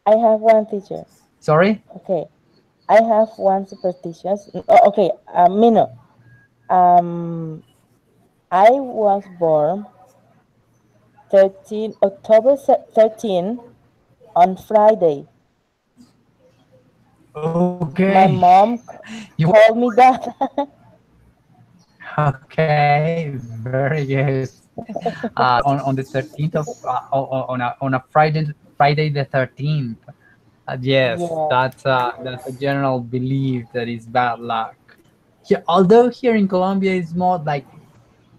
I have one teacher. sorry. Okay, I have one superstitious. Okay, Mino. Um, I was born 13 October 13 on Friday. Okay. My mom You told me that. okay? Very good. On the 13th of on a Friday the 13th. Yes, Yeah. that's a general belief that is bad luck. Yeah, although here in Colombia it's more like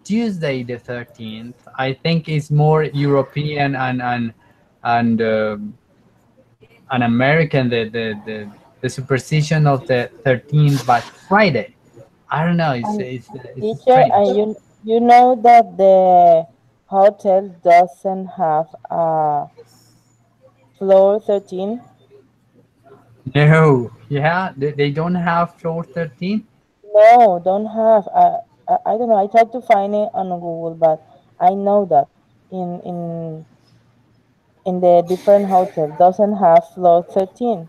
Tuesday the 13th. I think it's more European and an American the superstition of the 13th, but Friday. I don't know. And It's teacher, strange. you know that the hotel doesn't have floor 13? No, yeah, they don't have floor 13. No, don't have. I don't know. I tried to find it on Google, but I know that in in in the different hotel doesn't have floor 13.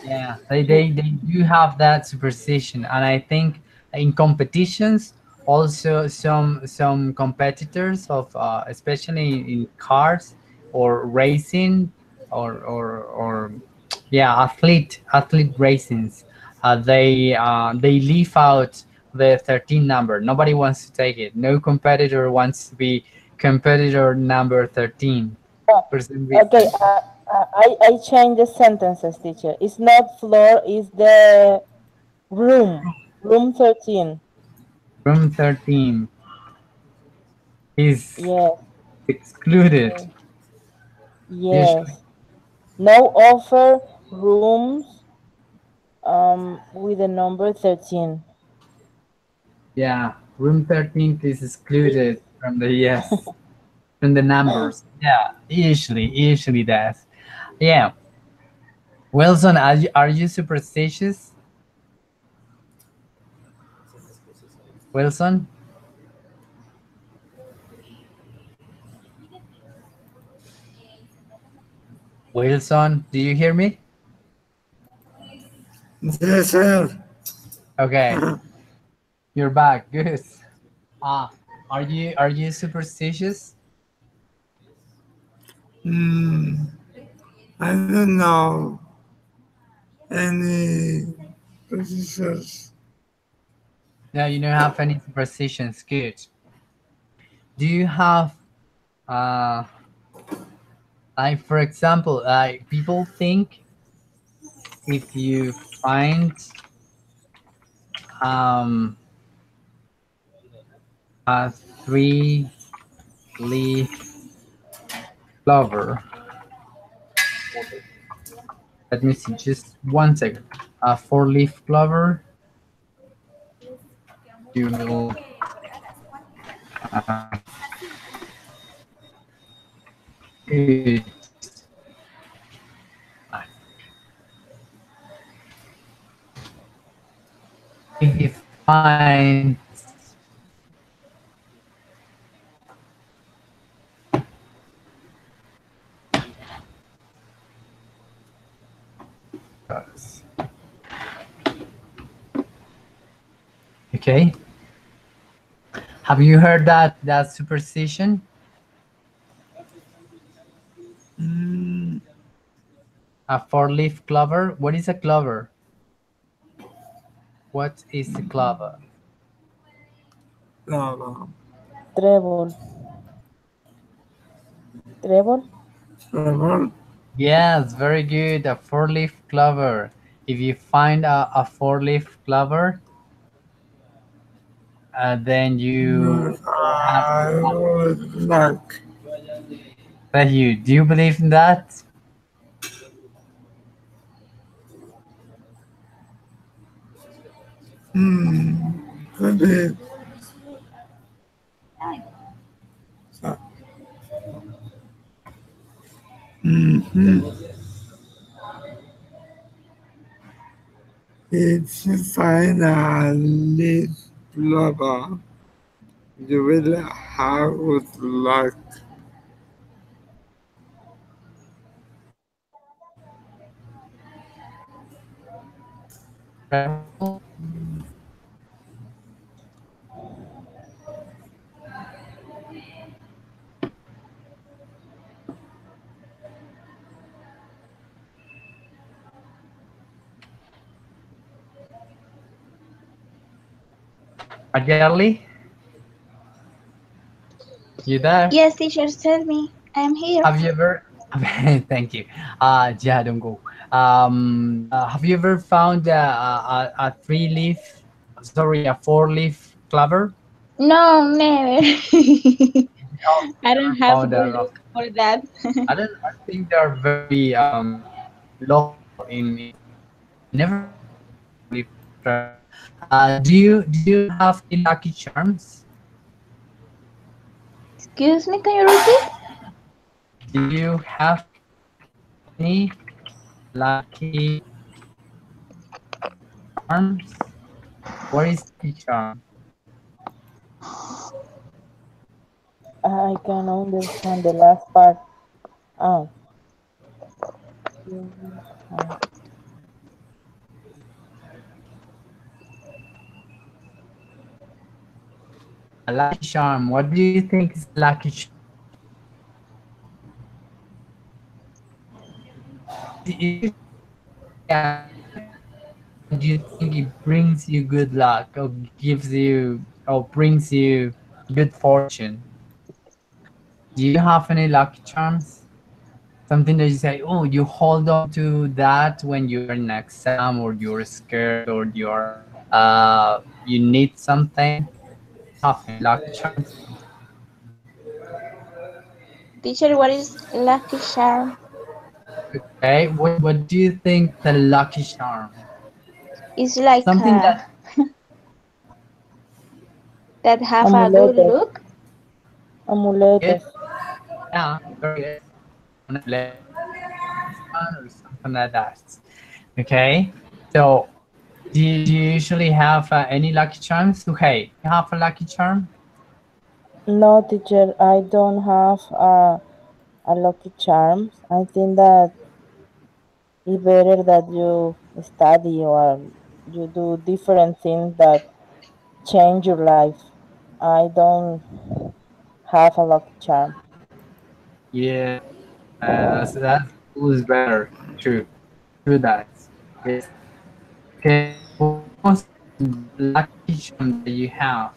Yeah, they do have that superstition, and I think in competitions also some competitors of especially in cars or racing or yeah athlete racings, they leave out the 13 number. Nobody wants to take it. No competitor wants to be competitor number 13 for some Okay, reason. I changed the sentences, teacher. It's not floor, it's the room. Room 13. Room 13 is Yes, excluded yes, usually. yes. No offer rooms with the number 13. Yeah, room 13 is excluded from the yes, from the numbers. Yeah, usually that. Yeah, Wilson, are you superstitious? Wilson, Wilson, do you hear me? Yes, sir. Okay, you're back. Good. Ah, are you superstitious? Hmm, I don't know any positions. No, you don't have any superstitions. Good. Do you have uh like for example, like people think if you find um a three leaf clover. Let me see, just 1 second. A four leaf clover, you will good. If you find okay, have you heard that superstition? Hmm, A four leaf clover. What is a clover? What is a clover? lava, Trébol. Trébol? lava, Yes, very good. A four leaf clover. If you find a four leaf clover, then you will have I would like. that you do you believe in that? Could be. Mm-hmm. If you find a leaf lava, you will have good luck. Travel. Magali, you there? Yes, teacher, tell me. I'm here. Have you ever? Thank you. Yeah, don't go. Have you ever found a three leaf? Sorry, a four leaf clover? No, never. Oh, you I don't never have found good that. look for that. I don't. I think they're very local in Colombia. I never found a four leaf clover. Do you have any lucky charms? Excuse me, can you repeat? Do you have any lucky charms? What is lucky charm? I can understand the last part. Oh, uh, A lucky charm. What do you think is a lucky charm? It usually say an object that you think it brings you good luck or gives you or brings you good fortune. Do you have any lucky charms? Something that you say, oh, you hold on to that when you're in an exam or you're scared or you need something. Do you have any lucky charms? Teacher, what is lucky charm? Okay, what do you think the lucky charm? It's like Something that that have a good amuletos, look. good. amuletos. Yeah, very good. An amulet or a talisman or something like that. Okay, so do you usually have any lucky charms? Okay, you have a lucky charm? No, teacher, I don't have a lucky charms. I think that it's better that you study or you do different things that change your life. I don't have a lucky charm. Yeah, that's always better. True, true that. Yes. Okay, so what's the most lucky charm that you have?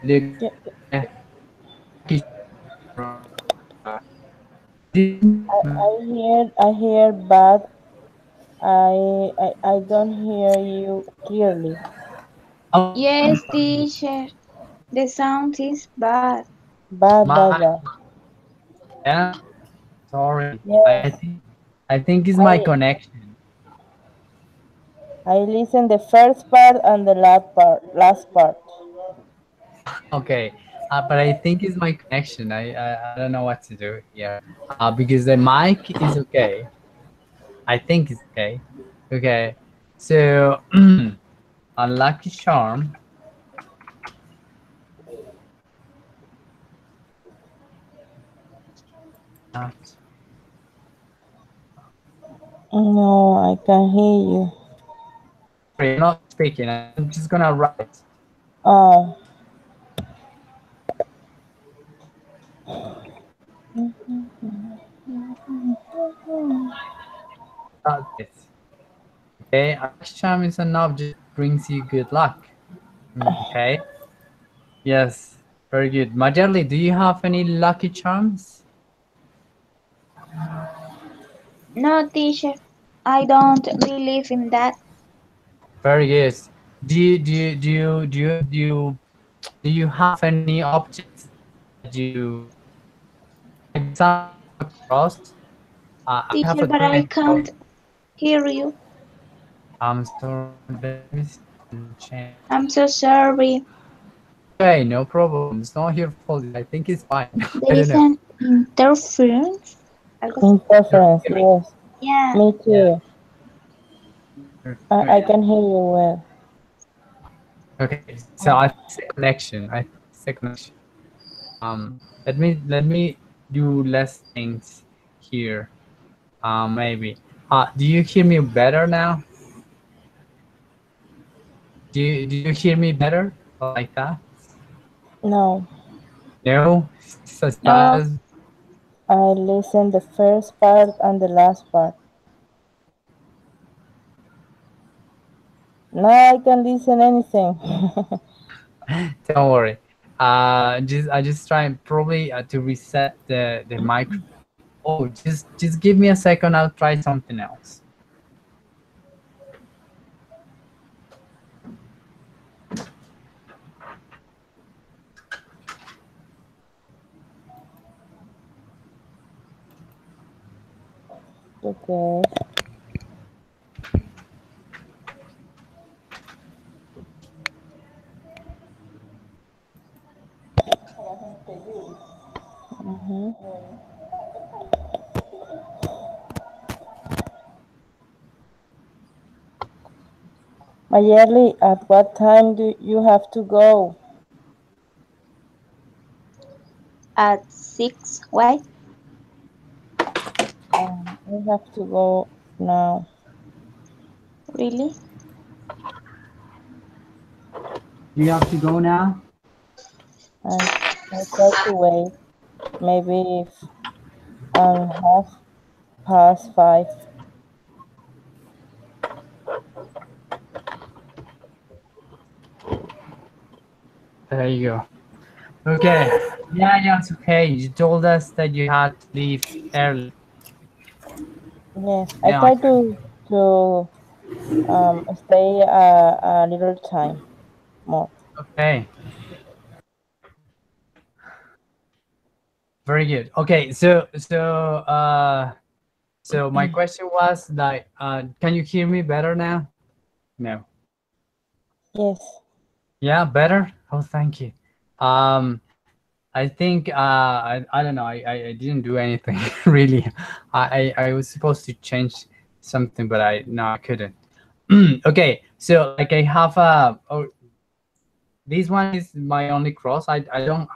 Look, Yeah, lucky charm from Disney? I hear, but I don't hear you clearly. Okay, I'm Yes, sorry. teacher. The sound is bad. Bad, My bad. yeah, sorry. I Yes, think I think it's my I connection. I listen the first part and the last part. Last part. Okay, but I think it's my connection. I don't know what to do here. Because the mic is okay. I think it's okay. Okay, so unlucky charm. Not No, I can hear you. sorry, I'm not speaking. I'm just gonna write. Oh, That's it. Okay, a lucky charm is an object that brings you good luck. Okay. Yes, very good. Majerli, do you have any lucky charms? No, teacher. I don't believe in that. Very good. Do you have any objects that you like? Example, I have a cross. I have Teacher, a but I different cross. can't hear you. I'm sorry. Let me see if I can change. I'm so sorry. Okay, no problem. It's not your fault. I think it's fine. I There don't is know. an interference. Algo así. You're interference. hearing? Yes, Yeah. me Yeah. too. I can hear you well. Okay, so I think it's a connection. I think it's a connection. Let me do less things here. Maybe. Do you hear me better now? Do you hear me better like that? No, No, it's as bad No. as I listen the first part and the last part. Now I can listen anything. Don't worry. Just I just try and probably to reset the microphone. Oh, just give me a second. I'll try something else. Okay. Mm-hmm. Mayerly, at what time do you have to go? At 6. Why? I have to go now. Really? You have to go now. I I try to wait. Maybe if half past 5. There you go. Okay. Yeah, yeah, it's okay. You told us that you had to leave early. Yes, I Yeah. try to stay a little time more. Okay. Very good. Okay. So my question was like, can you hear me better now? No. Yes. Yeah, better. Oh, thank you. Um, I think I don't know. I didn't do anything really. I was supposed to change something, but I no I couldn't. Okay, so like I have a oh, this one is my only cross. I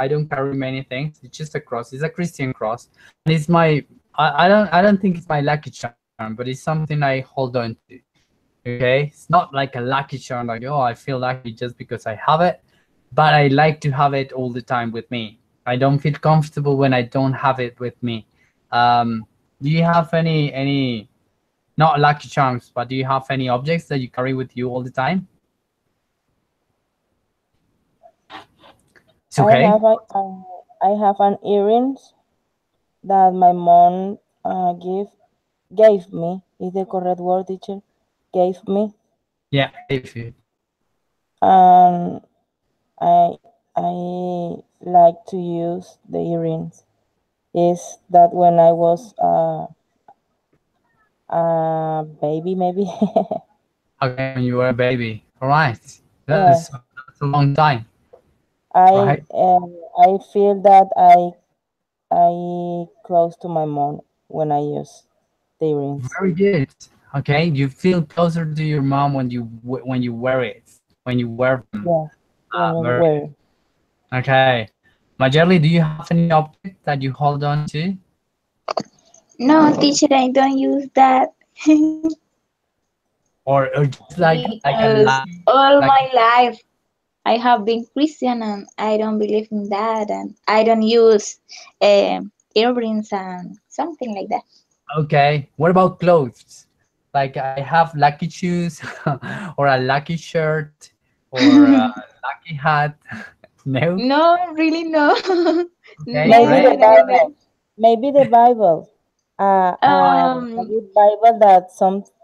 don't carry many things. It's just a cross. It's a Christian cross, and it's my I don't think it's my lucky charm, but it's something I hold on to. Okay, it's not like a lucky charm. Like oh, I feel lucky just because I have it, but I like to have it all the time with me. I don't feel comfortable when I don't have it with me. Do you have any not lucky charms, but do you have any objects that you carry with you all the time? It's I okay. have I have an earrings that my mom gave me. Is the correct word, teacher? Gave me, Yeah, gave you. and I I like to use the earrings. Is that when I was a baby, maybe? Okay, when you were a baby. All right. That's Yes. that's a long time, I right? I feel that I close to my mom when I use the earrings. Very good. Okay, you feel closer to your mom when you wear it, when you wear them. Yes, when you Very wear. good. Okay. Majorly, do you have any object that you hold on to? No, teacher, I don't use that Or just like a because lucky all like my life I have been Christian and I don't believe in that, and I don't use earrings and something like that. okay. What about clothes? Like I have lucky shoes or a lucky shirt or a lucky hat. No? No, really, no. Okay, Maybe Never, great. the never. Bible. Maybe the Bible. A Um, good Bible that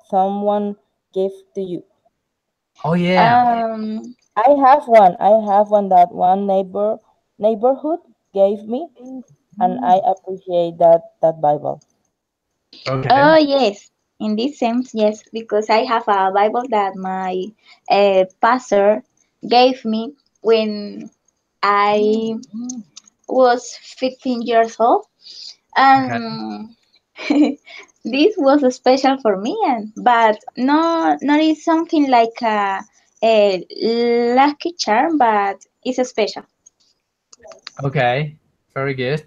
someone gave to you. Oh yeah. um, I have one that one neighborhood gave me, and I appreciate that Bible. Okay. oh yes, in this sense, yes, because I have a Bible that my pastor gave me when I was 15 years old, Okay. and this was special for me. And but no, not is something like a lucky charm, but it's special. Okay. Very good.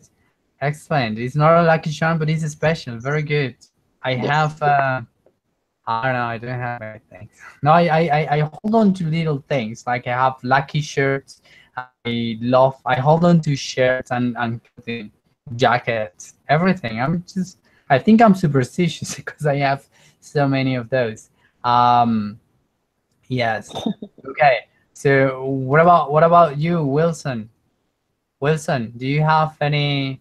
Excellent. It's not a lucky charm, but it's special. Very good. I Yes. have I don't know. I don't have many things. No, I hold on to little things. Like I have lucky shirts. I hold on to shirts and clothing, jackets, everything. I think I'm superstitious because I have so many of those. Um, Yes. Okay. So what about you, Wilson? Wilson, do you have any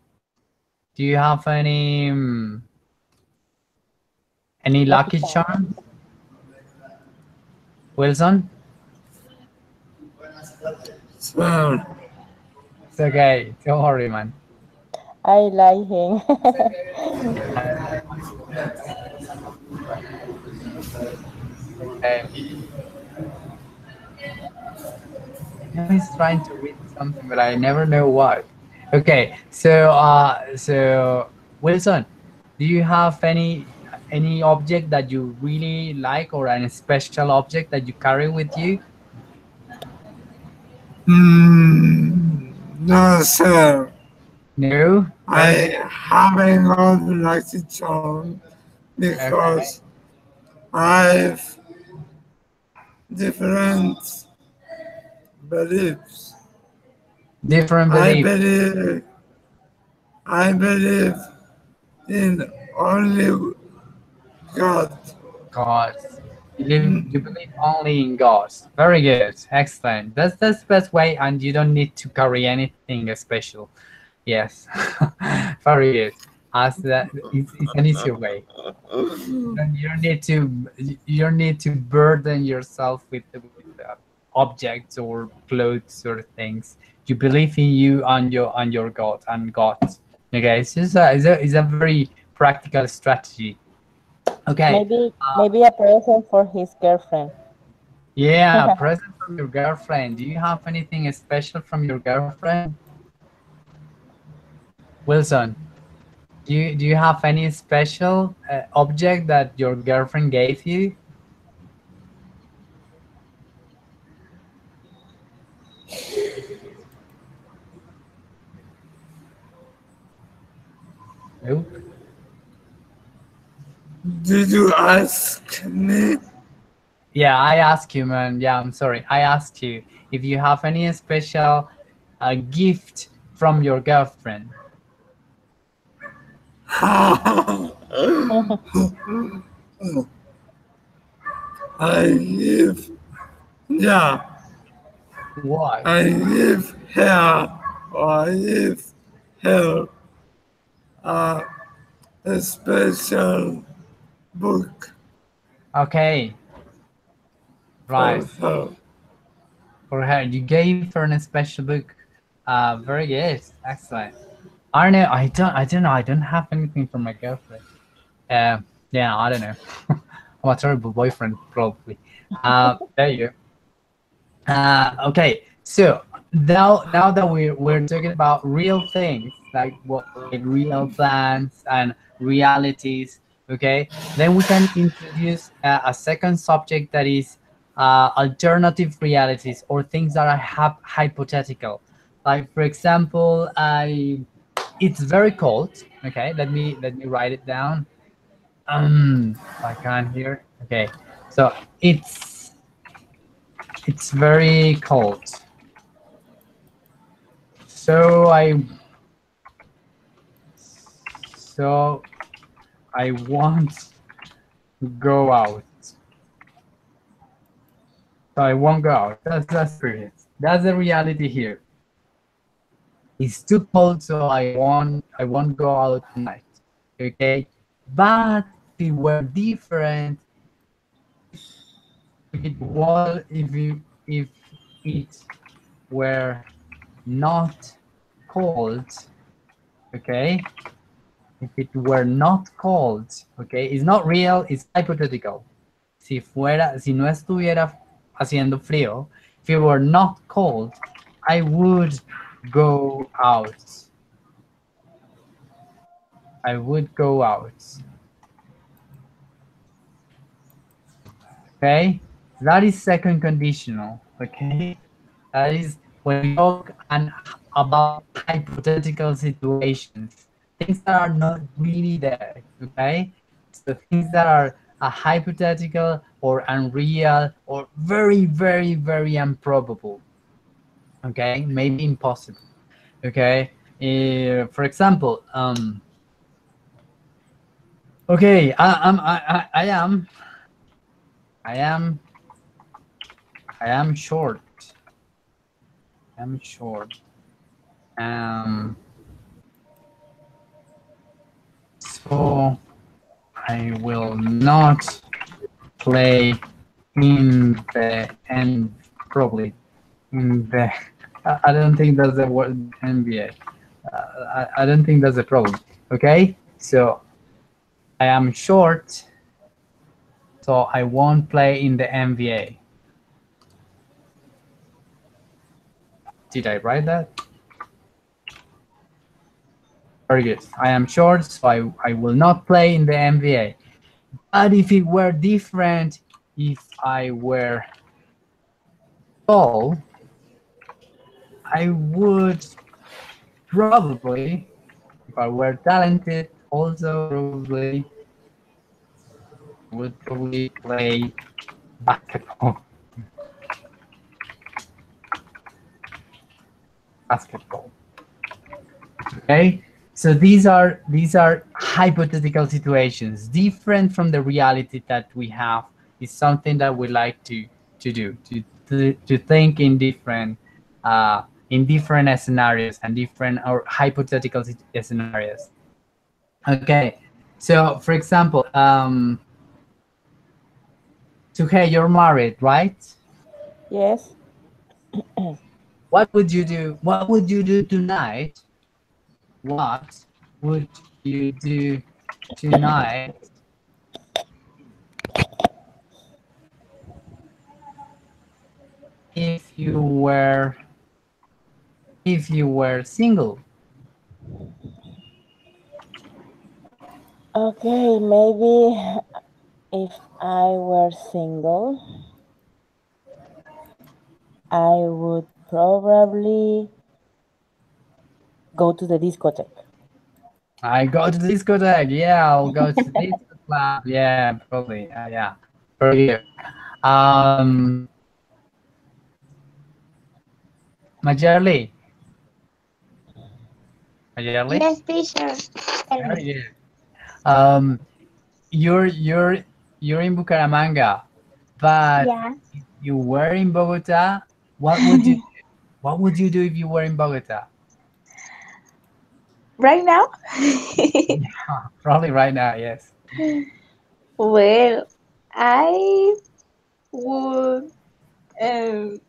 Lucky lucky charm. charms, Wilson? So, It's okay. Don't worry, man. I like him. Okay. I know he's trying to read something, but I never know what. Okay, so Wilson, do you have any object that you really like or any special object that you carry with you? no, sir. No? Very I good. haven't got lucky charm Okay. because I've different beliefs. Different I belief. believe I believe in only God. God. You believe only in God. Very good. Excellent. That's the best way, and you don't need to carry anything special. Yes. Very good. As that it's an easier way. You don't need to burden yourself with objects or clothes or things. You believe in you and your God and God. Okay, it's a very practical strategy. Okay. Maybe a present for his girlfriend. Yeah, present from your girlfriend. Do you have anything special from your girlfriend, Wilson? Do you have any special object that your girlfriend gave you? Nope. Did you ask me? Yeah, I asked you, man. Yeah, I'm sorry. I asked you if you have any special gift from your girlfriend. I give, yeah, What? I give her, or I give her a, a special book Okay, for right. her. For her, you gave her a special book. Very good. Excellent. I don't know. I don't know. I don't have anything from my girlfriend. Uh, yeah, I don't know. I'm a terrible boyfriend, probably. There you go. Okay, so now that we're talking about real things, like real plans and realities, okay, then we can introduce a second subject that is alternative realities or things that are hypothetical. Like for example, it's very cold. Okay, let me write it down. I can't hear. Okay, so it's very cold. So so I want to go out. So I won't go out. That's period. That's the reality here. It's too cold, so I won't go out tonight. Okay, but if it were different, if it were not cold, okay, if it were not cold, okay, it's not real, it's hypothetical. Si no estuviera haciendo frío, if it were not cold, I would go out. I would go out. Okay, that is second conditional. Okay, that is when we talk about hypothetical situations, things that are not really there. Okay, so things that are hypothetical or unreal or very, very, very improbable. Okay, maybe impossible. Okay, for example, okay, I am I am short. I'm short. Um, so I will not play in the and probably in the. I don't think that's the word NBA. I don't think that's a problem. Okay, so I am short, so I won't play in the NBA. Did I write that? Very good. I am short, so I will not play in the NBA. But if it were different, if I were tall, I would probably, if I were talented, also probably would probably play basketball. Basketball. Okay, so these are hypothetical situations different from the reality that we have. Is something that we like to do to think in different scenarios and different or hypothetical scenarios. Okay, so for example, so hey, you're married, right? Yes. What would you do? What would you do tonight? What would you do tonight if you were single? Okay, maybe if I were single, I would probably go to the discotheque. I go to the discotheque. Yeah, I'll go to the disco club. Yeah, probably. Yeah, very good. Um, Majerli, Majerli, Yes, teacher. Tell me. very good. Um, you're you're you're in Bucaramanga, but Yeah. if you were in Bogota, what would you what would you do if you were in Bogota? Right now? Probably right now, yes. Well, I would. Um,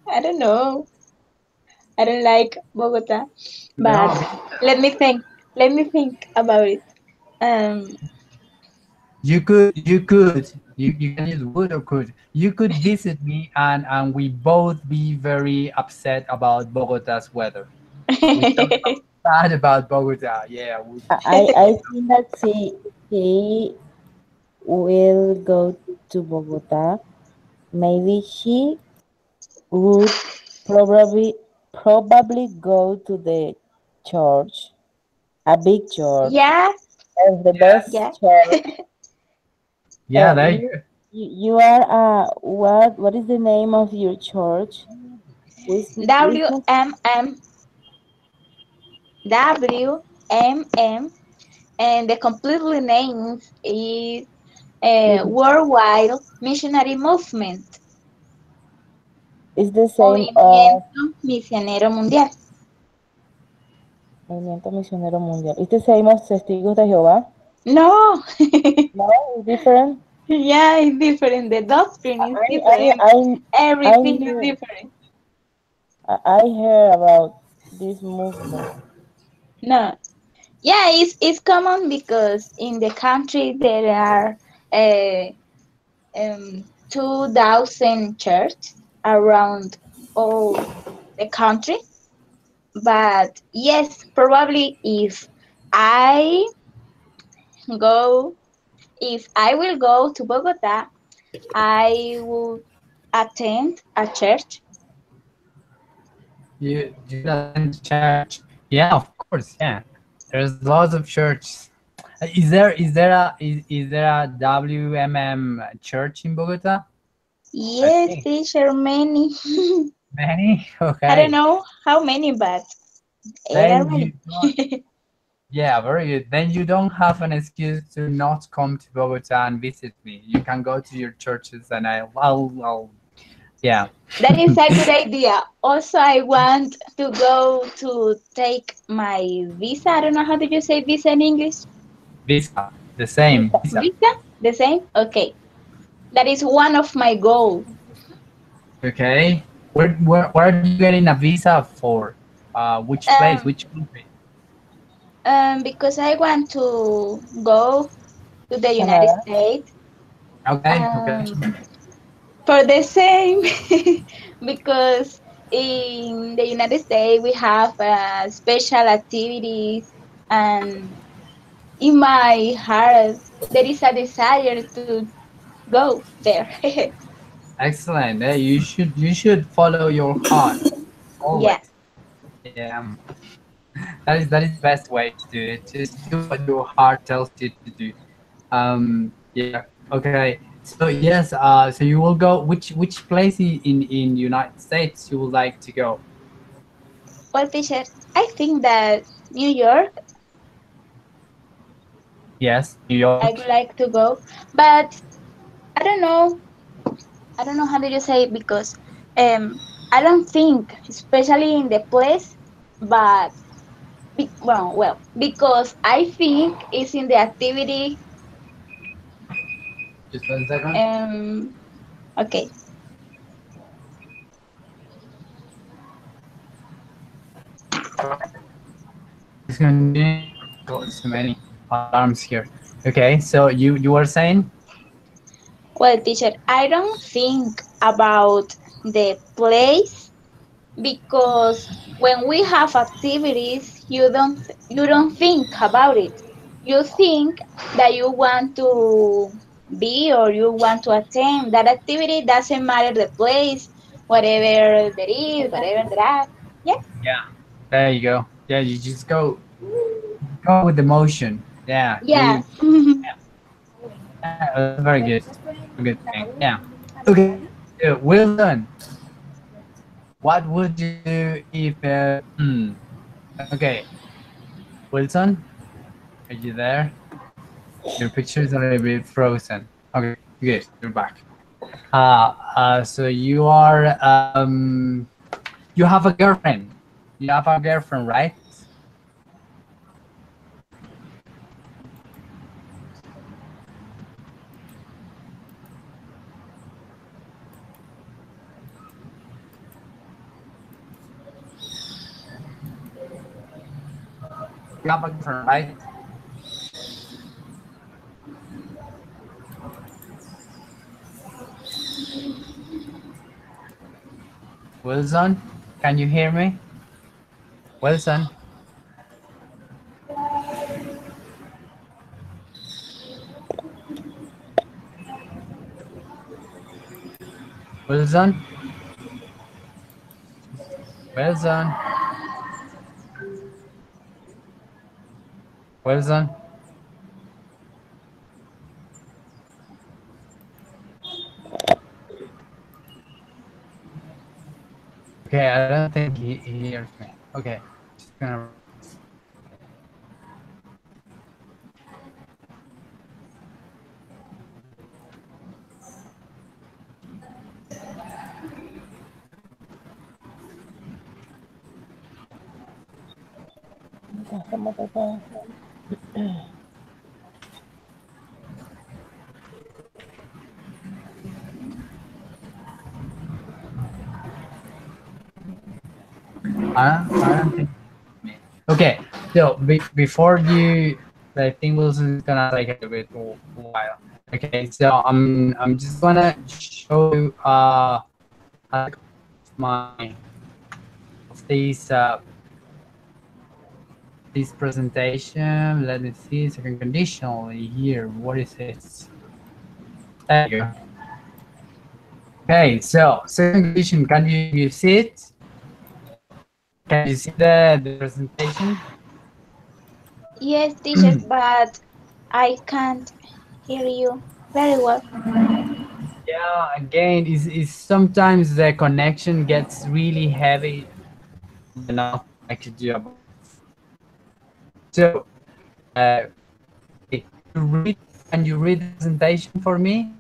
I don't know. I don't like Bogota, but No, let me think. Let me think about it. Um, you can use would or could. You could visit me and we both be very upset about Bogota's weather. We talk bad about Bogota. Yeah, we, I think that she will go to Bogota. Maybe she would probably go to the church, a big church, yeah, the best yeah. church. yeah, there you You, go. you are what is the name of your church? Wisdom. WMM, WMM, and the completely name is Worldwide Missionary Movement, Is the same of Movimiento Misionero Mundial. Movimiento Misionero Mundial. Is the same as Testigos de Jehová? No, No, it's different. yeah, it's different. The doctrine is I I different. I I Everything is knew different. I heard about this movement. No, yeah, it's common because in the country there are uh, 2,000 churches around all the country. But yes, probably I go, if I will go to Bogota, I will attend a church. You would attend church. Yeah, of course. Yeah, there's lots of churches. Is there a WMM church in Bogota? I Yes, think teacher, many. many. I don't Okay. know how many, but there are Then many. Yeah, very good. Then you don't have an excuse to not come to Bogota and visit me. You can go to your churches, and I'll yeah. That is a good idea. Also, I want to go to take my visa. I don't know how do you say visa in English. Visa, the same Visa. visa. Visa, the same. Okay, that is one of my goals. Okay. Where are you getting a visa for? Which place? Um, Which country? because I want to go to the United Canada. States. Okay. Okay. Um, for the same, because in the United States we have special activities, and in my heart there is a desire to go there. Excellent. You should follow your heart Yeah. always. Yeah. That is the best way to do it. Just do what your heart tells you to do. Yeah. Okay. So yes. So you will go. Which place in United States you would like to go? Well, teacher, I think that New York Yes, New I York. would like to go, but I don't know. I don't know how do you say it because I don't think, especially in the place, but well, because I think it's in the activity. Just 1 second. Um, okay. Okay. Just continue. Got so many alarms here. Okay. So you were saying? Well, teacher, I don't think about the place because when we have activities, you don't think about it. You think that you want to be or you want to attend that activity. Doesn't matter the place, whatever there is, whatever that. Yeah, Yeah. There you go. Yeah. You just go with the motion. Yeah. yeah. Yeah, that's very good. A good thing. Yeah. Okay. So, Wilson, what would you do if okay, Wilson, are you there? Your picture is a little bit frozen. Okay, good. You're back. So you have a girlfriend. You have a girlfriend, right? You have a girlfriend, right? Wilson, can you hear me? Wilson, Wilson, Wilson, Wilson. Okay, I don't think he hears me. Okay, just gonna write this. I don't think he hears me. Okay, so before you, I think Wilson is gonna take a little bit while. Okay, so I'm just gonna show you a copy of my of this presentation. Let me see. Second conditionally here. What is this? There you go. Okay, so second condition. Can you see it? Can you see the presentation? Yes, teacher, but I can't hear you very well. Yeah, again, is sometimes the connection gets really heavy when you're not connected to a Wi-Fi. So Okay, can you read the presentation for me,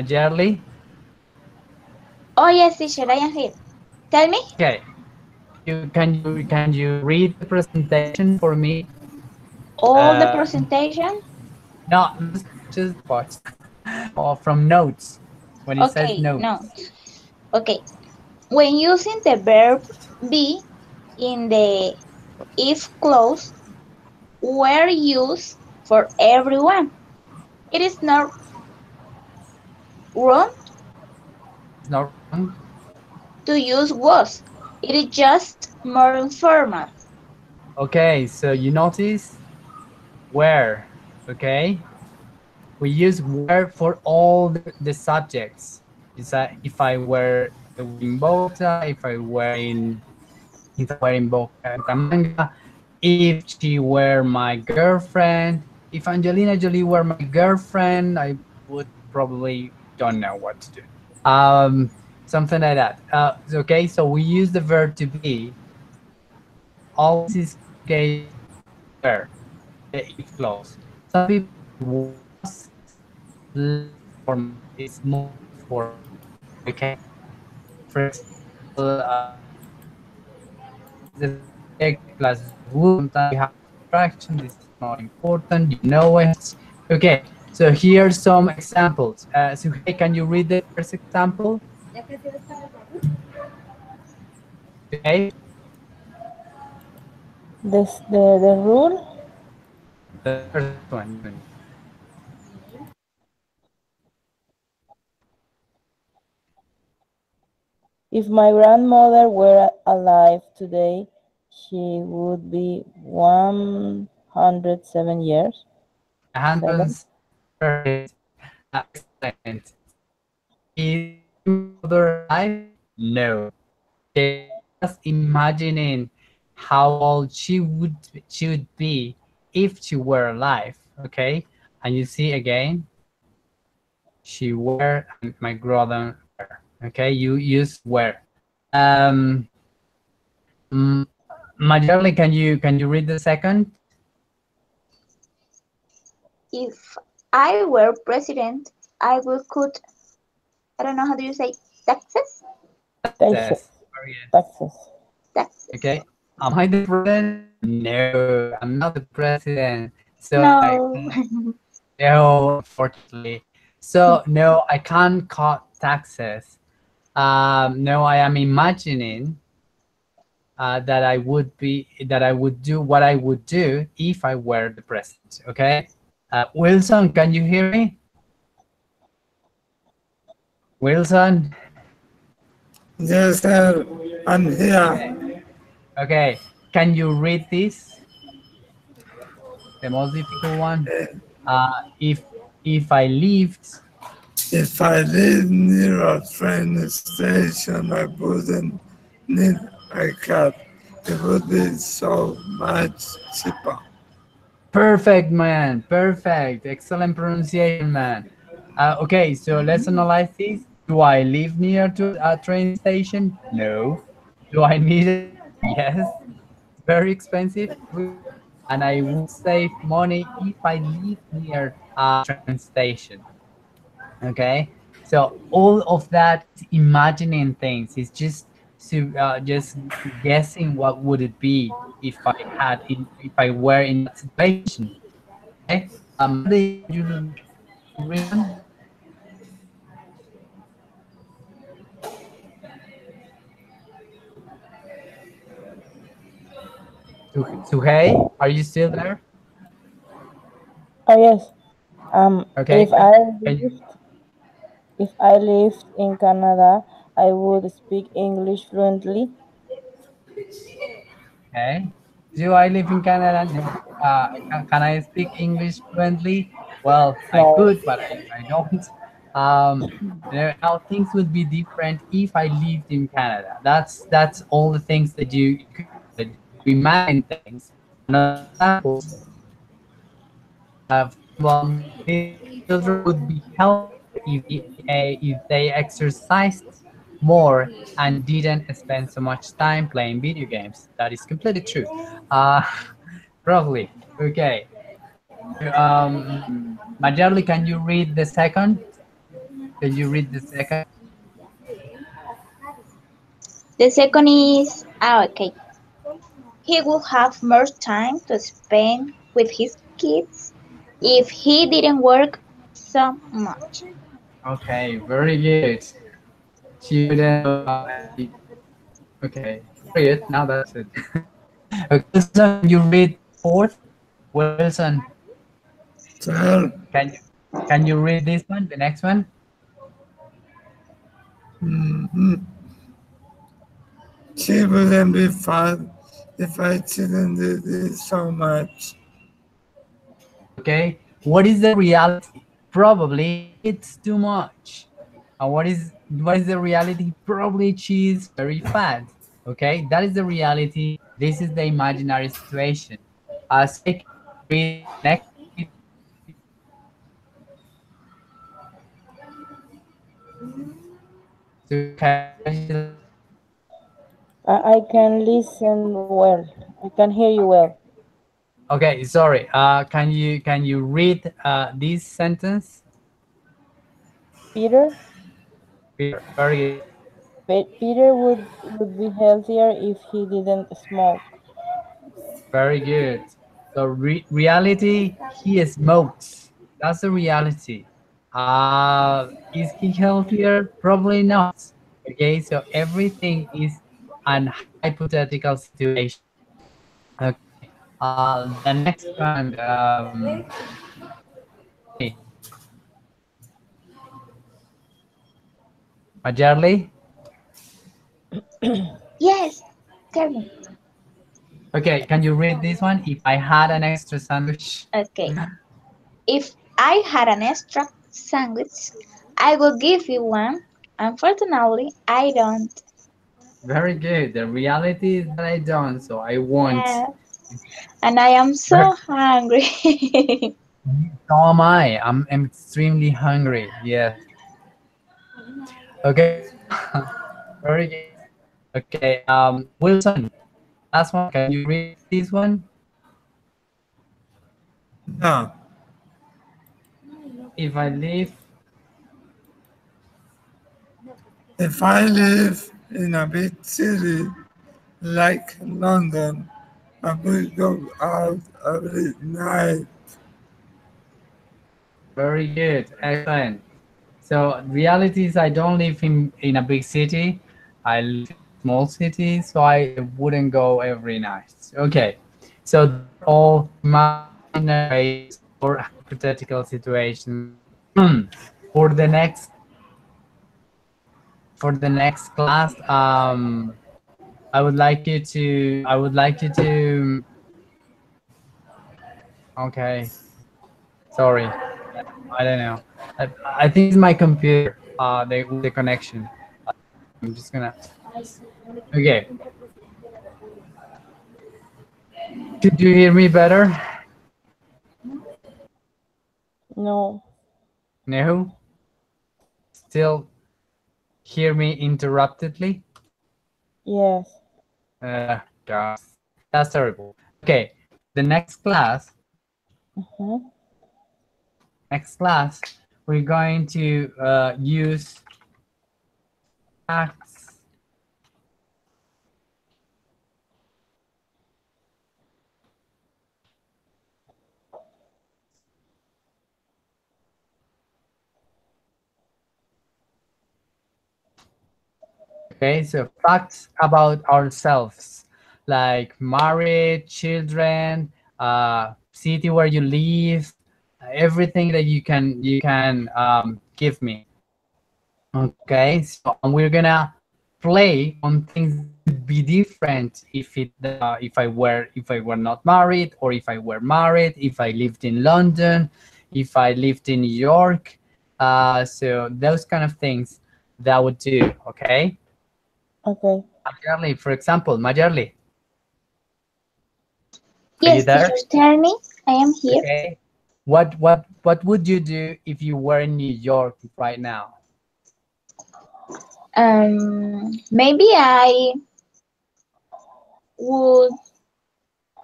Jerly? Oh yes, teacher, I am here. Tell me. Okay, can you read the presentation for me? All the Uh, presentation. not just the parts, or from notes. When it says Okay, notes, no. Okay. When using the verb be in the if clause, were used for everyone. It is not wrong it's not wrong. to use was. It is just more informal. Okay, so you notice where. Okay, we use were for all the subjects. Is that if I were in Bogota, if I were in Bucaramanga, if she were my girlfriend, if Angelina Jolie were my girlfriend, I would probably don't know what to do. Um, Something like that. Okay, so we use the verb to be always is conjugated with were in the if clause. Some people say was is less formal, it's more informal. Okay, for example, was is the subject, plus the would. Sometimes we have contraction. This is not important. You know it. Okay, so here's some examples. So hey, can you read the first example? Okay, The rule, the first one. if my grandmother were alive today, she would be 107 years. 7. 107. Perfect. Excellent. So, is my grandmother alive? No. Okay, I'm just imagining how old she would be if she were alive. Okay, and you see again, she were and my grandmother were. Okay, you use were. Um, mm, Majorly, can you read the second? If I were president, I would cut, I don't know how do you say, taxes? Taxes. Taxes. Very good. Taxes. Taxes. Okay. Am I the president? No, I'm not the president. So I No. can't. No, unfortunately. So no, I can't cut taxes. No, I am imagining that I would do what I would do if I were the president. Okay. Wilson, can you hear me? Wilson. Yes, sir. I'm Okay. here. Okay. Can you read this? The most difficult one. If I lived. If I live near a train station, I wouldn't need a cab. It would be so much cheaper. Perfect, man. Perfect. Excellent pronunciation, man. Okay, so let's analyze this. Do I live near to a train station? No. Do I need a cab? Yes. It's very expensive. True. And I would save money if I live near a train station. Okay, so all of that is imagining things. It's just guessing what would it be if I were in that situation. Okay, Madi, can you read one? Suhei, are you still there? Oh yes. Um, Okay, if I can you lived if I lived in Canada, I would speak English fluently. okay? Do I live in Canada? No. Can I speak English fluently? Well, I No. could, but I don't. Um, now things would be different if I lived in Canada. That's all the things that you could do. You imagine things. Another examples. For example, my children would be healthier if they exercised. more and didn't spend so much time playing video games. That is completely true. Uh, probably. Okay. Majerli, can you read the second? Can you read the second? The second is, okay, he would have more time to spend with his kids if he didn't work so much. Okay, very good. She wouldn't. Okay, very good. Now that's it. Okay, Wilson, can you read the fourth? Wilson, Tell, can you read this one, the next one? she wouldn't be fun if I didn't do this so much. Okay, what is the reality? Probably it's too much. And what is the reality? Probably she's very fat. Okay, that is the reality. This is the imaginary situation. Say, can you read the next one, please? So can you listen? I can listen well. I can hear you well. Okay, sorry. Can you read this sentence, Peter, Peter? Very good. Peter would be healthier if he didn't smoke. Very good. So reality, he smokes. That's the reality. Is he healthier? Probably not. Okay, so everything is an hypothetical situation. Okay. The next one, Majerli. Majerli. Yes, tell me. Okay, can you read this one? If I had an extra sandwich. Okay, if I had an extra sandwich, I will give you one. Unfortunately, I don't. Very good. The reality is that I don't, so I won't. Yeah, and I am so hungry. So am I. I'm extremely hungry. Yes. Okay. Very good. Okay. Wilson, last one. Can you read this one? No, If I live, if I live in a big city like London, I would go out every night. very good. Excellent. So reality is I don't live in a big city. I live in a small city, so I wouldn't go every night. Okay. So those are all imaginary ways or hypothetical situations. For the next class, I would like you to okay, sorry. I don't know. I think it's my computer, the connection. I'm just gonna, okay. Could you hear me better? No. No? Still hear me interruptedly? Yes. Gosh, that's terrible. Okay, the Hmm. next class, we're going to use facts. Okay, so facts about ourselves, like marriage, children, city where you live, everything that you can give me. Okay, so we're gonna play on things that could be different if I were not married, or if I were married, if I lived in London, if I lived in New York. So those kind of things that would do. Okay. Okay. Majerli, for example, Majerli, are you Yes, teacher, there? tell me. I am here. Okay. What would you do if you were in New York right now? Maybe I would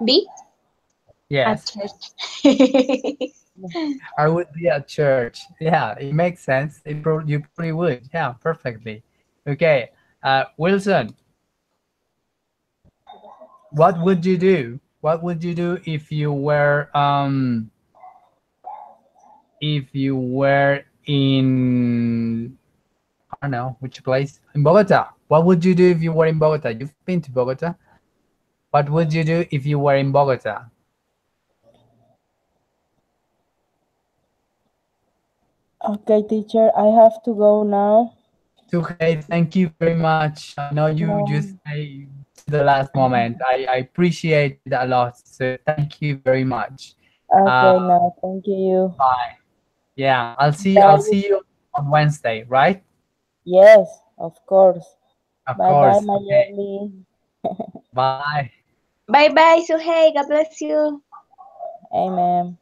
be at Yes, church. I would be at church. Yeah, it makes sense. You probably would. Yeah, perfectly. Okay, Wilson, what would you do? What would you do if you were in, I don't know which place, in Bogota? What would you do if you were in Bogota? You've been to Bogota. What would you do if you were in Bogota? Okay, teacher, I have to go now. Okay, thank you very much. I know you No. stay to the last moment. I appreciate it a lot. So thank you very much. Uh, Okay, now, thank you. bye. Yeah, I'll Bye. see you on Wednesday, right? Yes, of course. Of Bye bye, course. my Okay. yearly. Bye. Bye bye, Suhey. God bless you. Amen.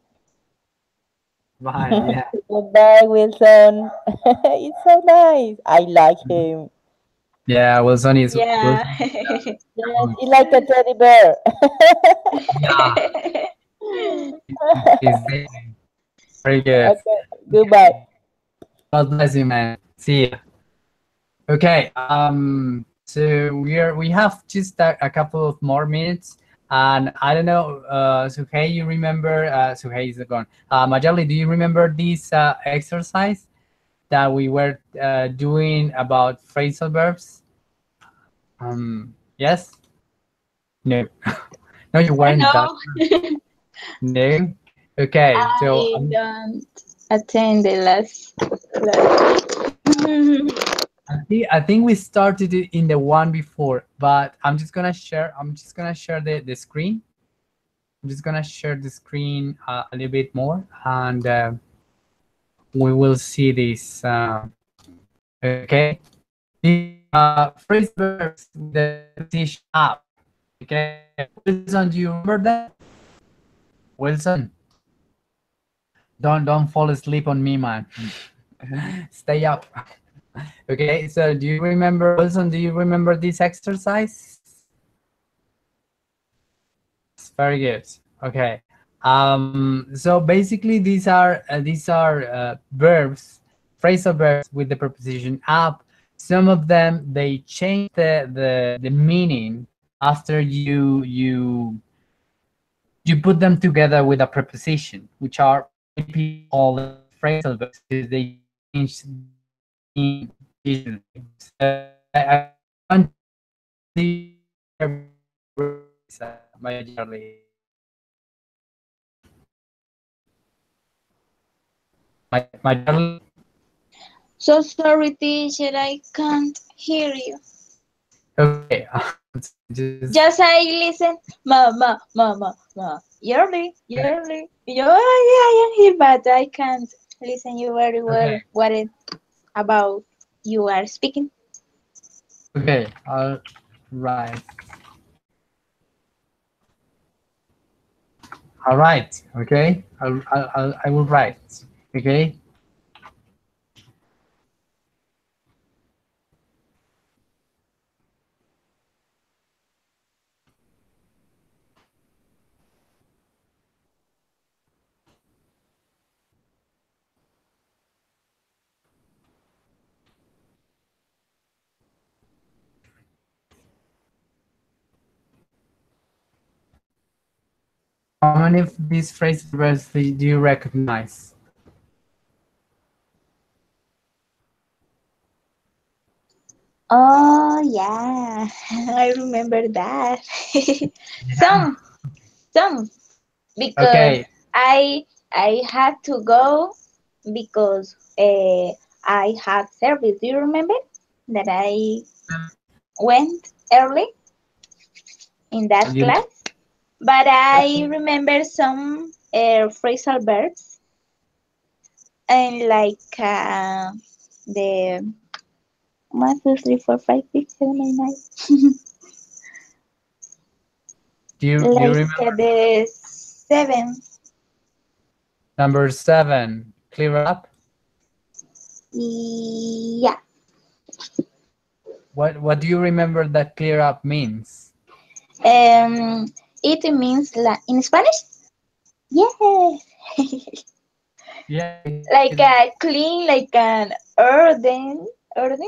Bye. Yeah. Goodbye, Wilson. It's so nice. I like him. Yeah, Yeah. Wilson is Yes, good. he's like a teddy bear. Yeah, he's amazing. Very good. Okay, goodbye. God bless you, man. See ya. Okay, so we have just a couple of more minutes, and I don't know, Suhei, you remember? Suhei is gone. Majali, do you remember this exercise that we were doing about phrasal verbs? Yes, no, no, you weren't that. No, No. Okay, so I don't attend the last. I think we started it in the one before, but I'm just gonna share the screen. I'm just gonna share the screen a little bit more, and we will see this. Okay, these are phrase verbs with the preposition up. Okay, Wilson, do you remember them? Wilson, don't fall asleep on me, man. Stay up. Okay, so do you remember, Wilson? Do you remember this exercise? Yes, very good. Okay. So basically, these are verbs, phrasal verbs with the preposition up. Some of them they change the meaning after you put them together with a preposition, which are many people call them phrasal verbs because they change the meaning visually. So I want the majorly. Majorly. So sorry, teacher, I can't hear you. Okay. Just Just I listen, ma. Yearly. Yeah, I am here, but I can't listen you very well. okay. What it about you are speaking? Okay. All right. All right. Okay. I will write. Okay. How many of these phrasal verbs do you recognize? Oh yeah, I remember that. Yeah. some, some, because Okay. I I had to go because I had service. Do you remember that I went early in that You class? But I remember some phrasal verbs and like the 1, 2, 3, 4, 5, 6, 7, 8, 9. do you Like remember the 7. number 7? Clear up. Yeah. What do you remember that clear up means? Um, it means in Spanish. Yes, Yeah, like a clean, like an orden, like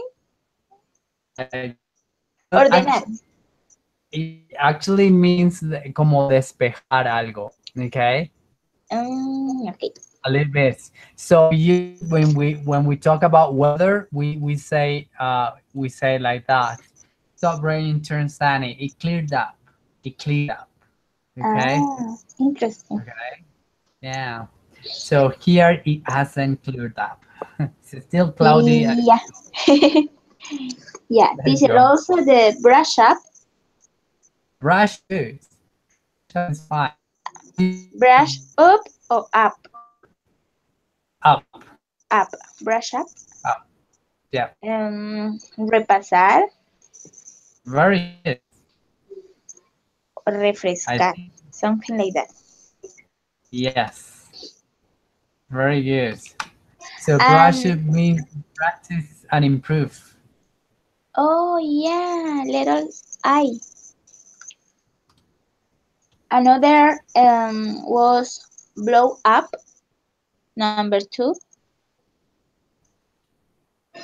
well, ordenar. it actually means como despejar algo. Okay, Okay. a little bit. So you when we talk about weather, we say like that. Stop raining, turn sunny. It cleared up. It cleared up. Okay. Ah, interesting. Okay. Yeah. So here it hasn't cleared up. It's still cloudy. Yeah. Yeah. Let's Teacher, go. also the brush up, Brush good. Brush up is fine. brush up or up, Up. up, brush up. Up. Yeah. Repasar Very good. or I refrescar, think something like that. yes. Very good. So brush And up means practice and improve. oh yeah, little I. Another was blow up. Number two.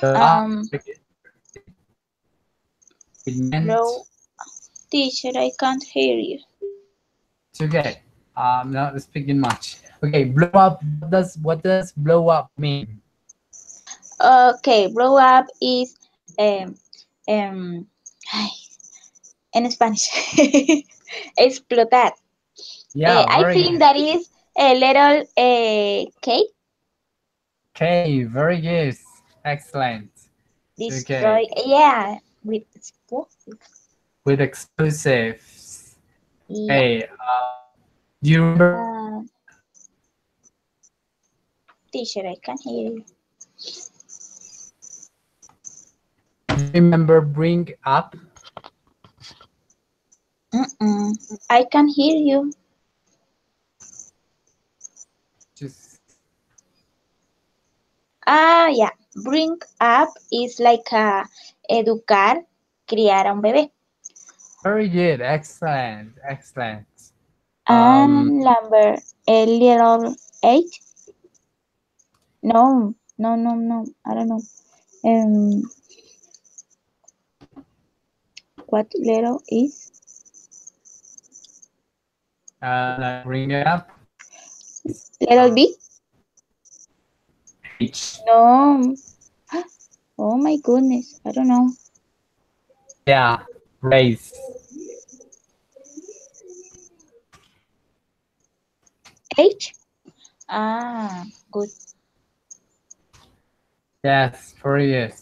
Up. Um, It meant blow. Teacher, I can't hear you. it's okay. Not speaking much. Okay, blow up. What does blow up mean? Okay, blow up is um, ay, en Spanish. Explotar. Yeah, I very think good. that is a little cake. Okay, very good. Excellent. Okay, Destroy. Yeah, with explosive. with explosives. Yeah. Hey, do you remember? Uh, teacher, I can hear you. Do you remember bring up? Mm-mm. I can hear you. Just Yeah. Bring up is like educar, criar a un bebé. very good. Excellent. Excellent. Um, And number a little eight. No, no, no, no. I don't know. Um, what little is? like bring it up. Little B? H. No. Oh my goodness. I don't know. Yeah, raise. H? Ah, good. Yes, very good.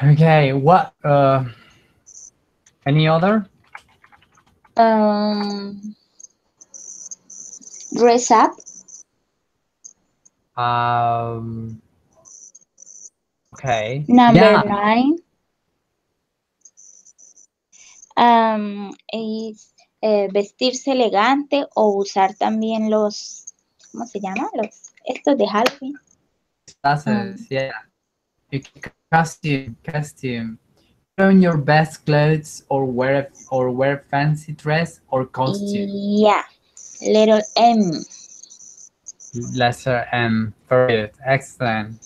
Okay, what? Any other? Um, dress up. Um, okay. Number Yeah, nine. Es vestirse elegante o usar también ¿cómo se llama? Estos de Halloween. classes. Um, Yeah. You can costume. Put on your best clothes or wear fancy dress or costume. yeah, little M. Lesser M. Very good. Excellent.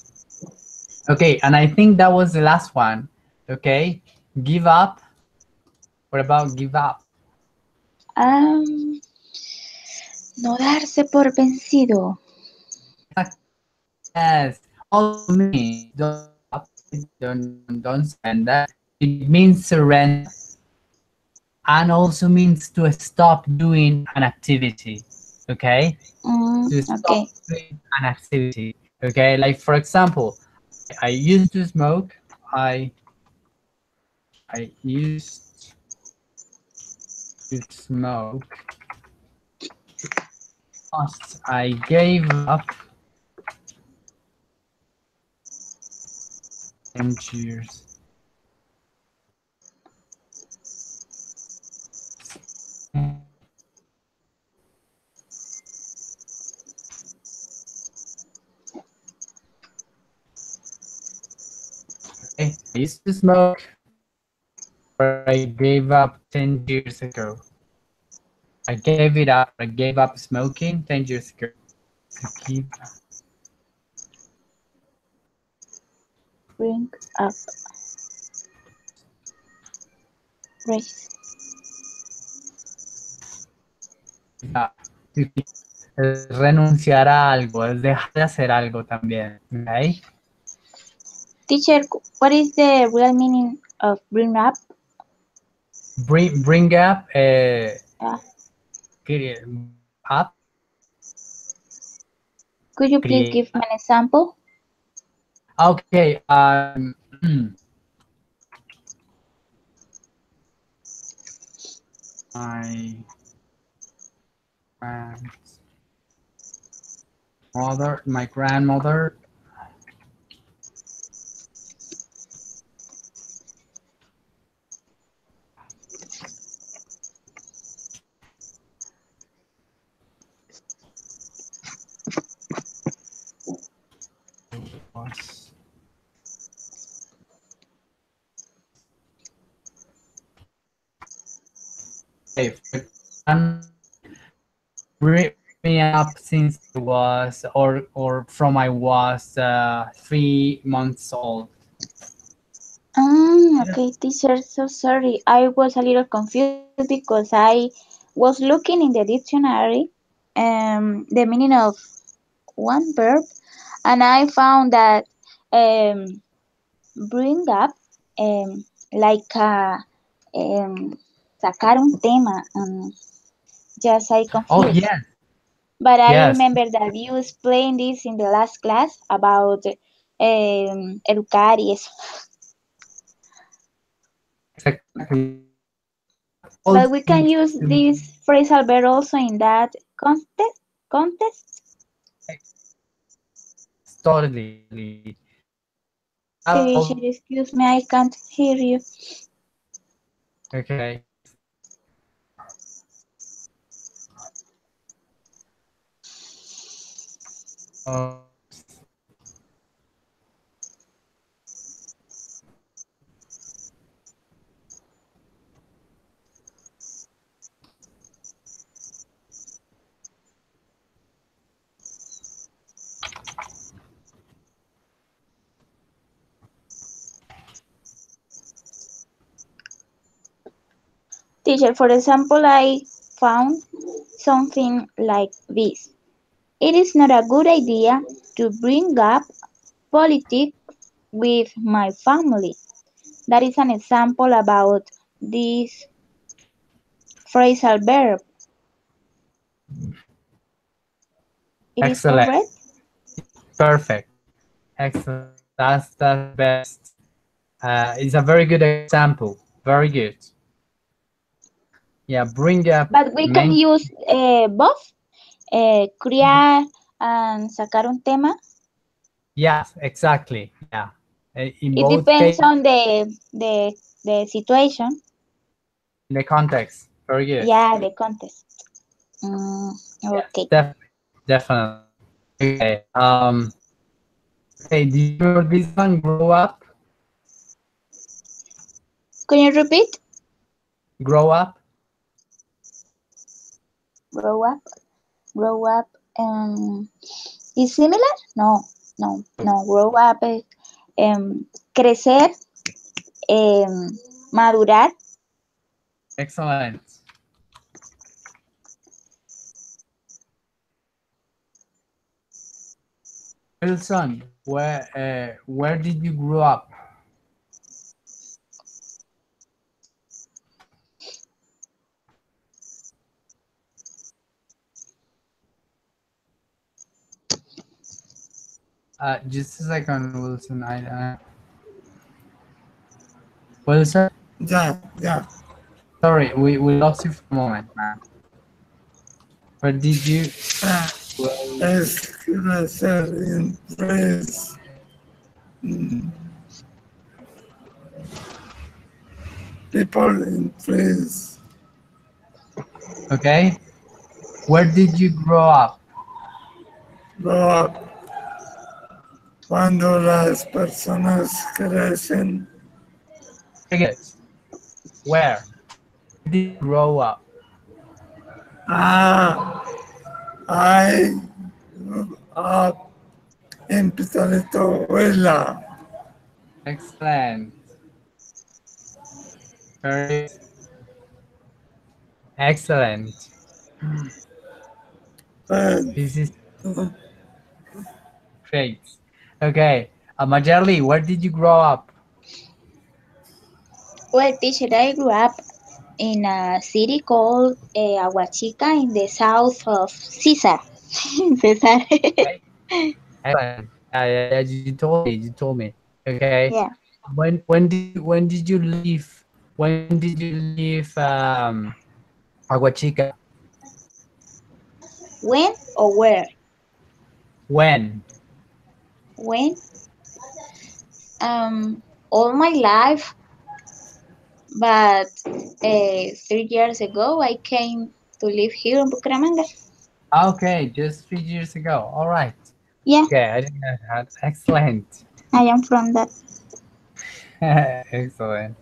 Okay, and I think that was the last one. Okay. Give up. What about give up? Um, no darse por vencido. Yes. Also means don't give up. Don't surrender. It means surrender and also means to stop doing an activity. Okay. To Okay. stop doing an activity. Okay. Like for example, I used to smoke. I used to smoke. But I gave up 10 years. Okay. used to smoke, but I gave up 10 years ago. I gave it up. I gave up smoking 10 years ago. To keep Bring up. Race. give up. To keep. Es renunciar a algo, es dejar de hacer algo también. Okay? Teacher, what is the real meaning of bring up? Bring up, Uh, up, could you please create. give me an example? Okay. My grandmother was. Okay, for bring me up since I was, or from I was 3 months old. Okay, teacher, so sorry. I was a little confused because I was looking in the dictionary the meaning of one verb, and I found that um, bring up like sacar un tema. Just I Oh confused. yes, But I yes, remember that you explained this in the last class about educar y eso. yes, exactly. But Also, we can use this phrasal verb also in that context. totally. Have Teacher, all. excuse me, I can't hear you. Okay. Uh, Teacher, for example, I found something like this. It is not a good idea to bring up politics with my family. That is an example about this phrasal verb. It is excellent. correct? Perfect. Excellent. That's the best. It's a very good example. Very good. Yeah, bring up But we can main. use both, crear and sacar un tema. Yes, exactly. Yeah. In It both depends cases, on the situation. in the context. Very good. Yeah, the context. Mm, Yes, okay. definitely. Okay. Okay. Do you remember this one? Grow up. Can you repeat? Grow up. Grow up. Grow up. Is similar? No, no, no. Grow up. Crecer. Madurar. Excellent. Wilson, where did you grow up? Just a second, Wilson. Wilson. Yeah, yeah. Sorry, we lost you for a moment, man. Where did you? Ah, Well, es crecer in praise, people in praise, okay. Where did you grow up? grow up. Cuando las personas crecen Very good. Where? Where did you grow up? Ah, I grew up in Pistolito Huila. Excellent. Very good. Excellent. But This is great. Okay. Majerli, where did you grow up? Well, teacher, I grew up in a city called Aguachica in the south of Cesar. Cesar. Okay. Excellent. Yeah. You told me. You told me. Okay. Yeah. When did you leave? When did you leave Aguachica? When or where? When? When? All my life, but 3 years ago I came to live here in Bucaramanga. Okay, just 3 years ago. All right. Yeah, Okay, I didn't know that. Excellent. I am from that. Excellent.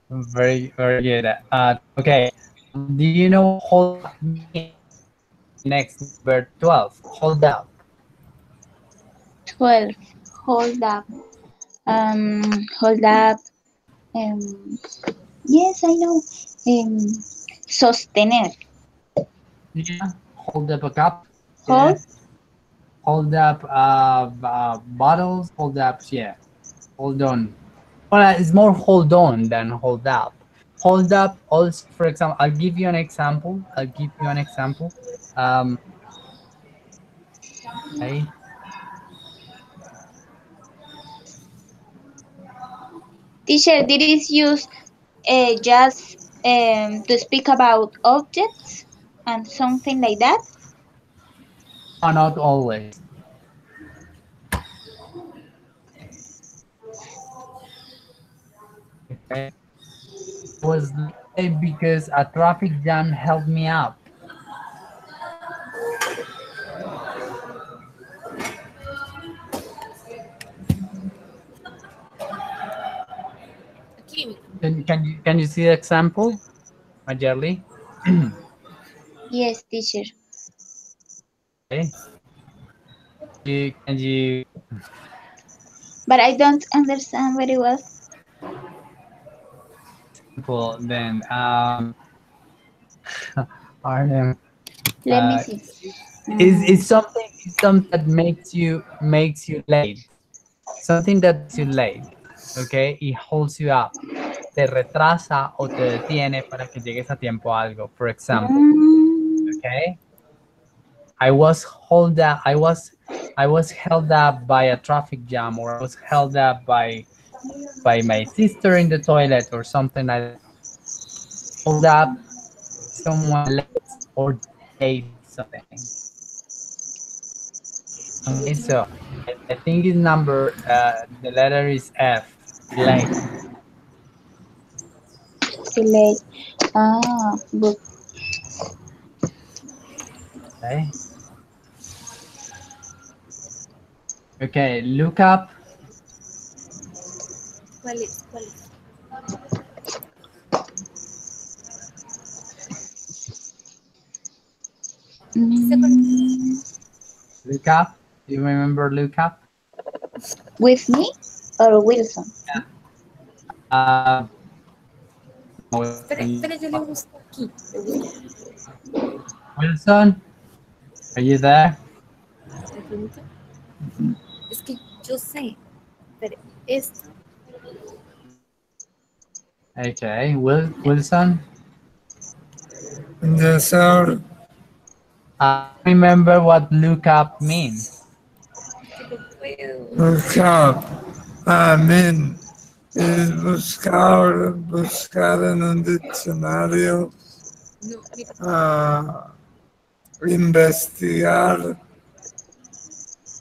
Very good. Okay. Do you know what hold up means? The next number 12. Hold up. 12. Hold up. Hold up. Um, yes, I know. Sostener. Yeah. Hold up a cup. Hold. Yeah. Hold up bottles. Hold up. Yeah. Hold on. Well, it's more hold on than hold up. Hold up also, for example, I'll give you an example. I'll give you an example. Um, okay. Teacher, did is used just to speak about objects and something like that? No, not always. Okay. I was late because a traffic jam held me up. Can you see the example, Majerli? Yes, teacher. Okay. Can you But I don't understand very well. example then Arnhem, Let me see. is something that makes you late. Something that makes you late. Okay, it holds you up. Te retrasa o te detiene para que llegues a tiempo a algo. For example, Mm, okay, I was held up by a traffic jam, or I was held up by my sister in the toilet, or something like that. Hold up is someone late or delayed something. Okay, so I think it's the letter is F, delay. delay. Ah, good. Okay. Okay, look up. Mm, Look up. Do you remember look up? with me or Wilson? Uh, no, Wilson, are you there? Okay, Wilson. yes, sir. Do you remember what look up means? Buscar. I mean, es buscar en un diccionario, ah, investigar.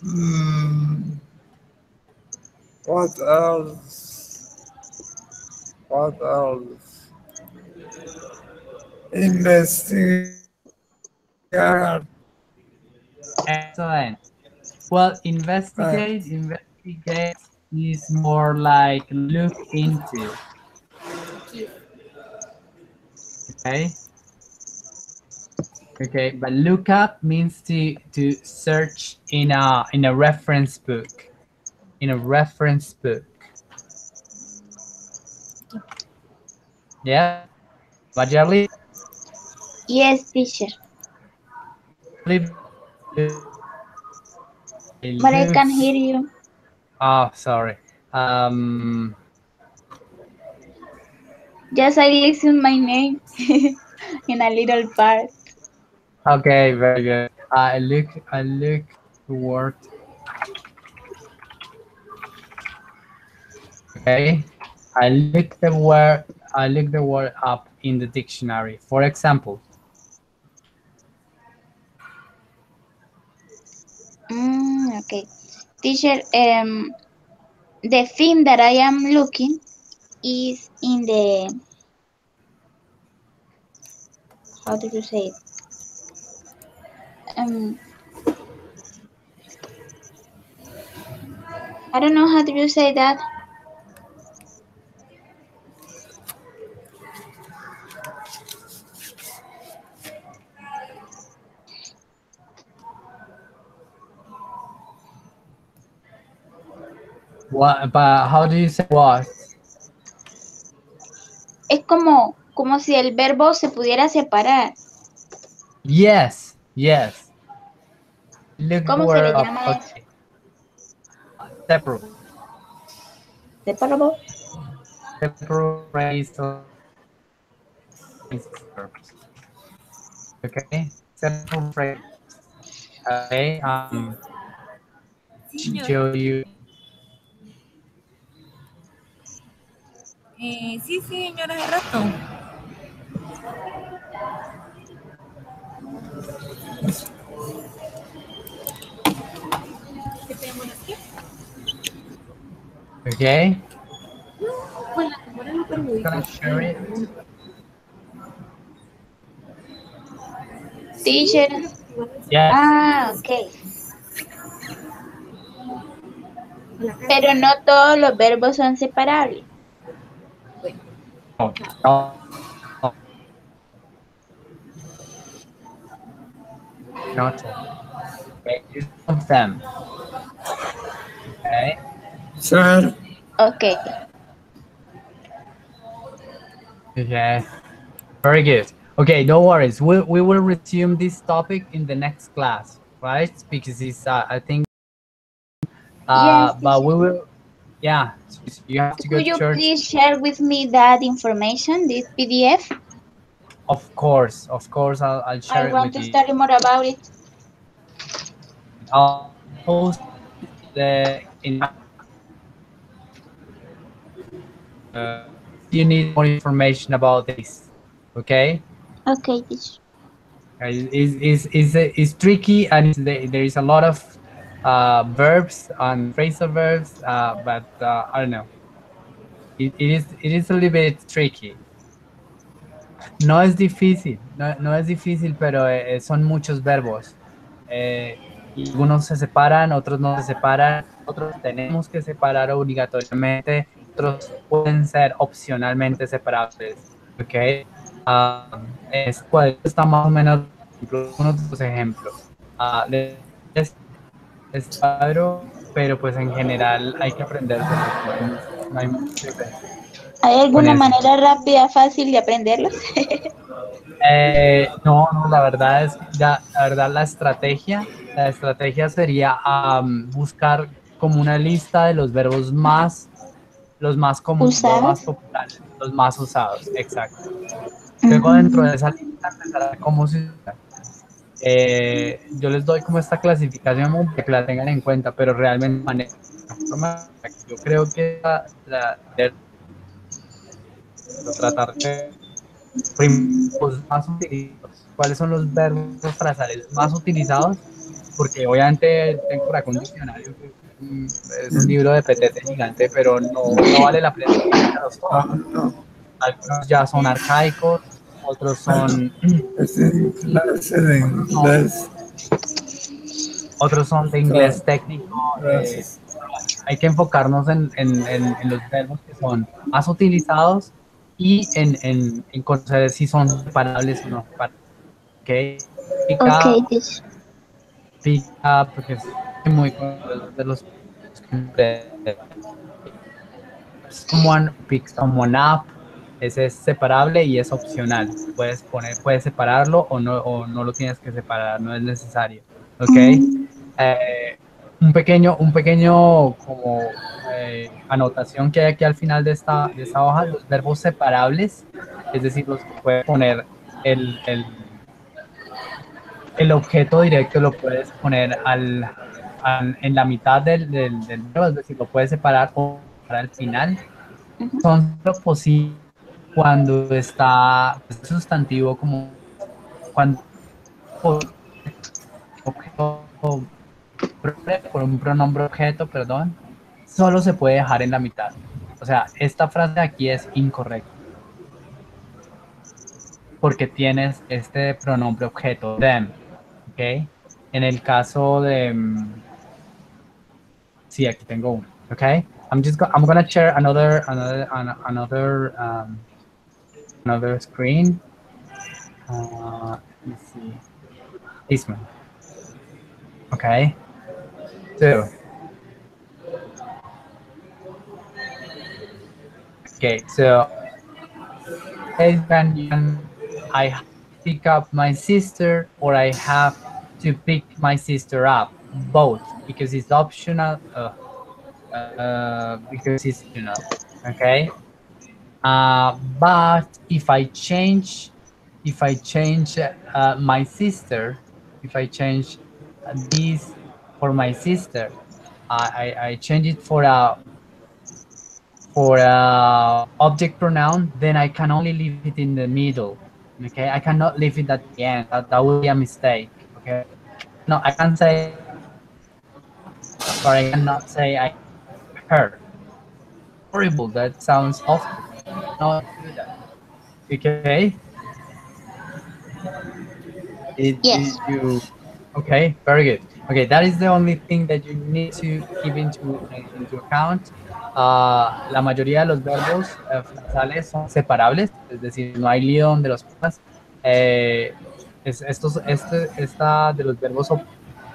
Mm, what else? What else? Investigar. Excellent. Well, Uh, investigate is more like look into. Okay. Okay, but look up means to search in a reference book. In a reference book. Yes. Majali, Yes, teacher. believe that I But I look. can hear you. Oh, sorry. Um. Just I listen my name in a little part. Okay, very good. I look. I look the word. Okay. I look the word. I look the word up in the dictionary. For example, Okay. Teacher, the thing that I am looking is in the, how do you say it? Um, I don't know how do you say that. what? But how do you say was? Es como si el verbo se pudiera separar. Yes. Yes. Look the ¿Cómo se word le up. llama eso? Okay. Separate. Separable. Separate phrasal verbs. Okay. Separate phrasal verbs. Okay. Show you. Sí, señora, hace rato. ¿Qué tenemos aquí? Okay. Pues la cámara lo I'm just gonna perjudica. share it. Teacher. Yes. Ok. Pero no todos los verbos son separables. No. No. No. Not all. Okay. Use some of them. Okay. Sir, Ok. Okay. Very good. Okay. No worries. We will resume this topic in the next class, right? Because it's I think Yes, but teacher. we will. Yeah. So you have to go Could to you church. please share with me that information, this PDF? Of course. Of course. I'll I share it want with to you. study more about it. I'll post the in if you need more information about this. Okay. Okay, teacher. Is tricky and there is a lot of verbs and phrasal verbs, but I don't know. It is a little bit tricky. No es difícil, no es difícil, pero son muchos verbos. Y algunos se separan, otros no se separan, otros tenemos que separar obligatoriamente, otros pueden ser opcionalmente separables. ¿Ok? Este cuadro está más o menos, por ejemplo, unos de los ejemplos. Este cuadro, pero pues en general hay que aprendérselos, no hay mucho que hacer ¿Hay con alguna eso. manera rápida, fácil de aprenderlos? No, no, la verdad es que la verdad la estrategia sería buscar como una lista de los verbos los más comunes, los más ¿Usadas? populares, los más usados, exacto. Luego dentro de Ujú. esa lista empezar a ver cómo se usa. Yo les doy como esta clasificación para que la tengan en cuenta, pero realmente de manera forma, yo creo que tratar de los más utilizados. ¿Cuáles son los verbos frasales más utilizados? Porque obviamente tengo por acá un diccionario que es un libro de petete gigante, pero no vale la pena aprenderlos todos. no, Algunos ya son arcaicos, otros son, es en clase de son- inglés. otros son de So, inglés técnico. gracias. Hay que enfocarnos en los verbos que son más utilizados y en conocer si son separables o no separables. ¿Ok? Pick Okay, up, this. pick up, porque es muy conocido de los someone, pick someone up, ese es separable y es opcional. Puedes poner, puedes separarlo o no lo tienes que separar, no es necesario. ¿Ok? Mm, Un pequeño como anotación que hay aquí al final de esta hoja, los verbos separables, es decir, los que puedes poner el, el, el objeto directo, lo puedes poner en la mitad del verbo, es decir, lo puedes separar o para el final, ujú, son solo posibles cuando está pues, el sustantivo como cuando objeto por un pronombre objeto, perdón, solo se puede dejar en la mitad. O sea, esta frase aquí es incorrecta porque tienes este pronombre objeto, them, ¿ok? En el caso de, sí, aquí tengo uno, ¿ok? I'm gonna share another screen. Let me see, this one, okay? So, okay, so I have to pick up my sister or I have to pick my sister up, both, because it's optional, because it's optional, okay? But if I change my sister, if I change this for my sister, I change it for a object pronoun, then I can only leave it in the middle. Okay, I cannot leave it at the end. That would be a mistake. Okay, no, I can say but I cannot say I her. Horrible. That sounds awful. Not do that. Okay. yes. Did you? Okay, very good. Okay, that is the only thing that you need to keep into account. La mayoría de los verbos frasales son separables, es decir, no hay lío donde los pongas. Eh, esta de los verbos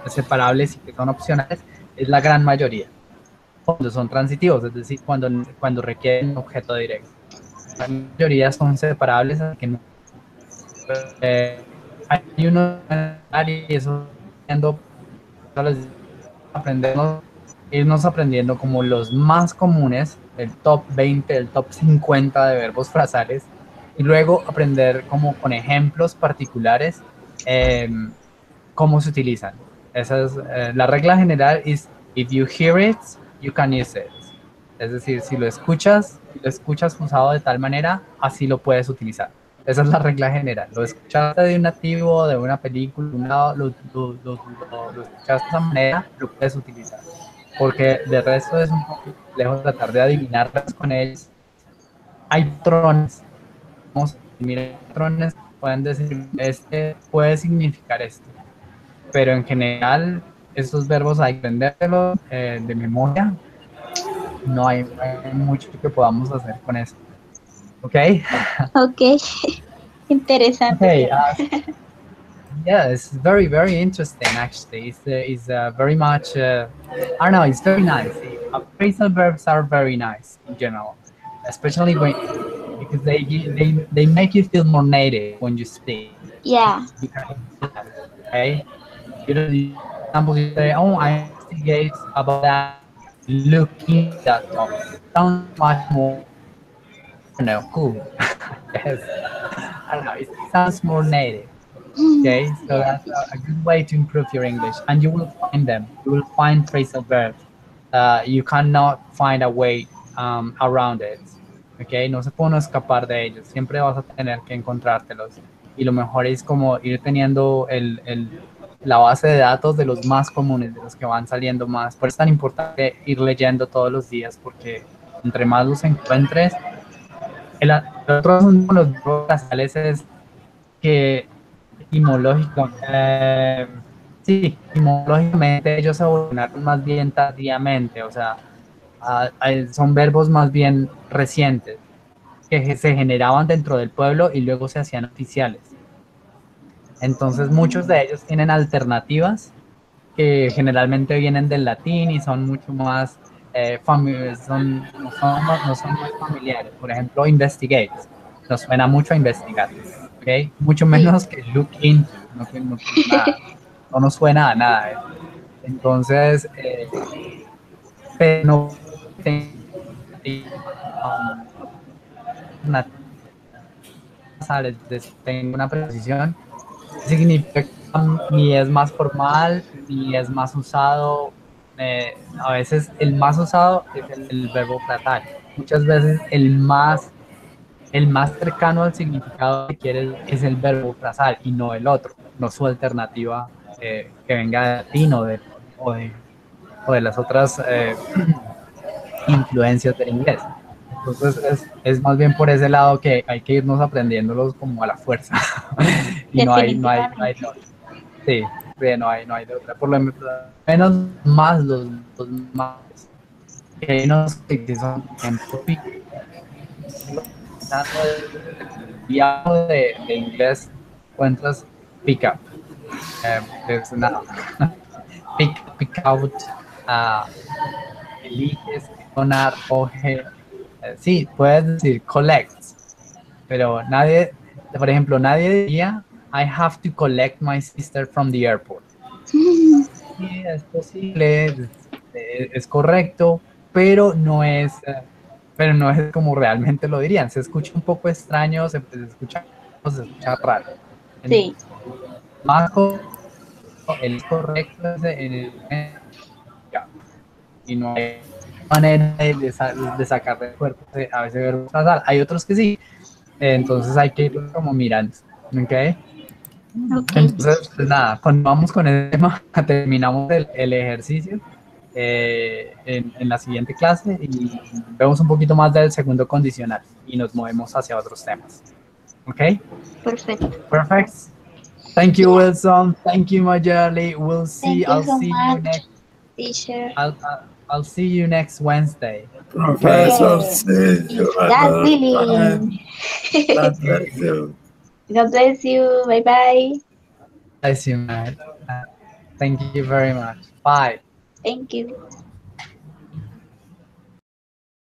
separables y que son opcionales es la gran mayoría. Cuando son transitivos, es decir, cuando requieren un objeto directo. La mayoría son separables, así que no hay unos y eso aprendemos, irnos aprendiendo como los más comunes, el top 20, el top 50 de verbos frasales, y luego aprender como con ejemplos particulares eh, cómo se utilizan. Esa es la regla general es if you hear it, you can use it. Es decir, si lo escuchas usado de tal manera, así lo puedes utilizar. Esa es la regla general. Lo escuchaste de un nativo, de una película, lo escuchaste de esa manera, lo puedes utilizar. Porque de resto es un poco complejo tratar de adivinarlas con ellos. Hay patrones. Mira, patrones que pueden decir, este puede significar esto. Pero en general, estos verbos hay que aprenderlos de memoria. No hay mucho que podamos hacer con eso. ¿Ok? Okay. Interesante, Okay, Kevin. yeah, it's very, very interesting actually. It's very much, I don't know, it's very nice. Phrasal verbs are very nice in general, especially when, because they make you feel more native when you speak. Yeah. You can feel that, okay? For example, you say, oh, I investigate about that topic. Look into that topic. Sounds much more, I don't know, cool. Yes. I don't know, it sounds more native. Okay, so Yes. that's a good way to improve your English, and you will find them. You will find phrasal verbs. You cannot find a way around it. Okay, no se puede uno escapar de ellos. Siempre vas a tener que encontrártelos. Y lo mejor es como ir teniendo la base de datos de los más comunes, de los que van saliendo más. Por eso es tan importante ir leyendo todos los días, porque entre más los encuentres, el otro asunto con los verbos nasales es que etimológico, sí, etimológicamente ellos evolucionaron más bien tardíamente, o sea, son verbos más bien recientes. que se generaban dentro del pueblo y luego se hacían oficiales. Entonces muchos de ellos tienen alternativas que generalmente vienen del latín y son mucho más, no son más familiares. Por ejemplo, investigate, nos suena mucho a investigar, ¿ok? Mucho Sí. menos que look into, nada, no nos suena a nada eso. Entonces, pero no um, tengo una preposición, significa que ni es más formal, ni es más usado. A veces el más usado es el verbo tratar. Muchas veces el más cercano al significado que quieres es el verbo frasal y no el otro, no su alternativa que venga de latín o de las otras influencias del inglés. Entonces es más bien por ese lado que hay que irnos aprendiéndolos como a la fuerza y no hay Definitivamente. de otra. Sí, sí, no hay de otra. Por lo menos más los más que hay unos que son, por ejemplo, pensando el diálogo de inglés encuentras pick up, es una pick out, uh, eliges, donar, coge, sí, puedes decir collect, pero nadie, por ejemplo, nadie diría I have to collect my sister from the airport. Sí, es posible, es correcto, pero no es como realmente lo dirían. Se escucha un poco extraño, se escucha raro. Sí, Más el correcto es en el y no hay manera de sacar del cuerpo a veces verbos nasal. Hay otros que sí, entonces hay que irlo como mirando. ¿Ok? ok, Entonces, pues nada, continuamos con el tema, terminamos el ejercicio en la siguiente clase y vemos un poquito más del segundo condicional y nos movemos hacia otros temas. ¿Ok? perfecto. Perfect. Thank you, Yeah, Wilson. Thank you, Majorly. thank you I'll so see you much, next. teacher. I'll see you next Wednesday. Okay. Professor, Yeah, see if you God another willing. time. God bless you. God bless you. Bye bye. Bless you, man. Thank you very much. Bye. Thank you.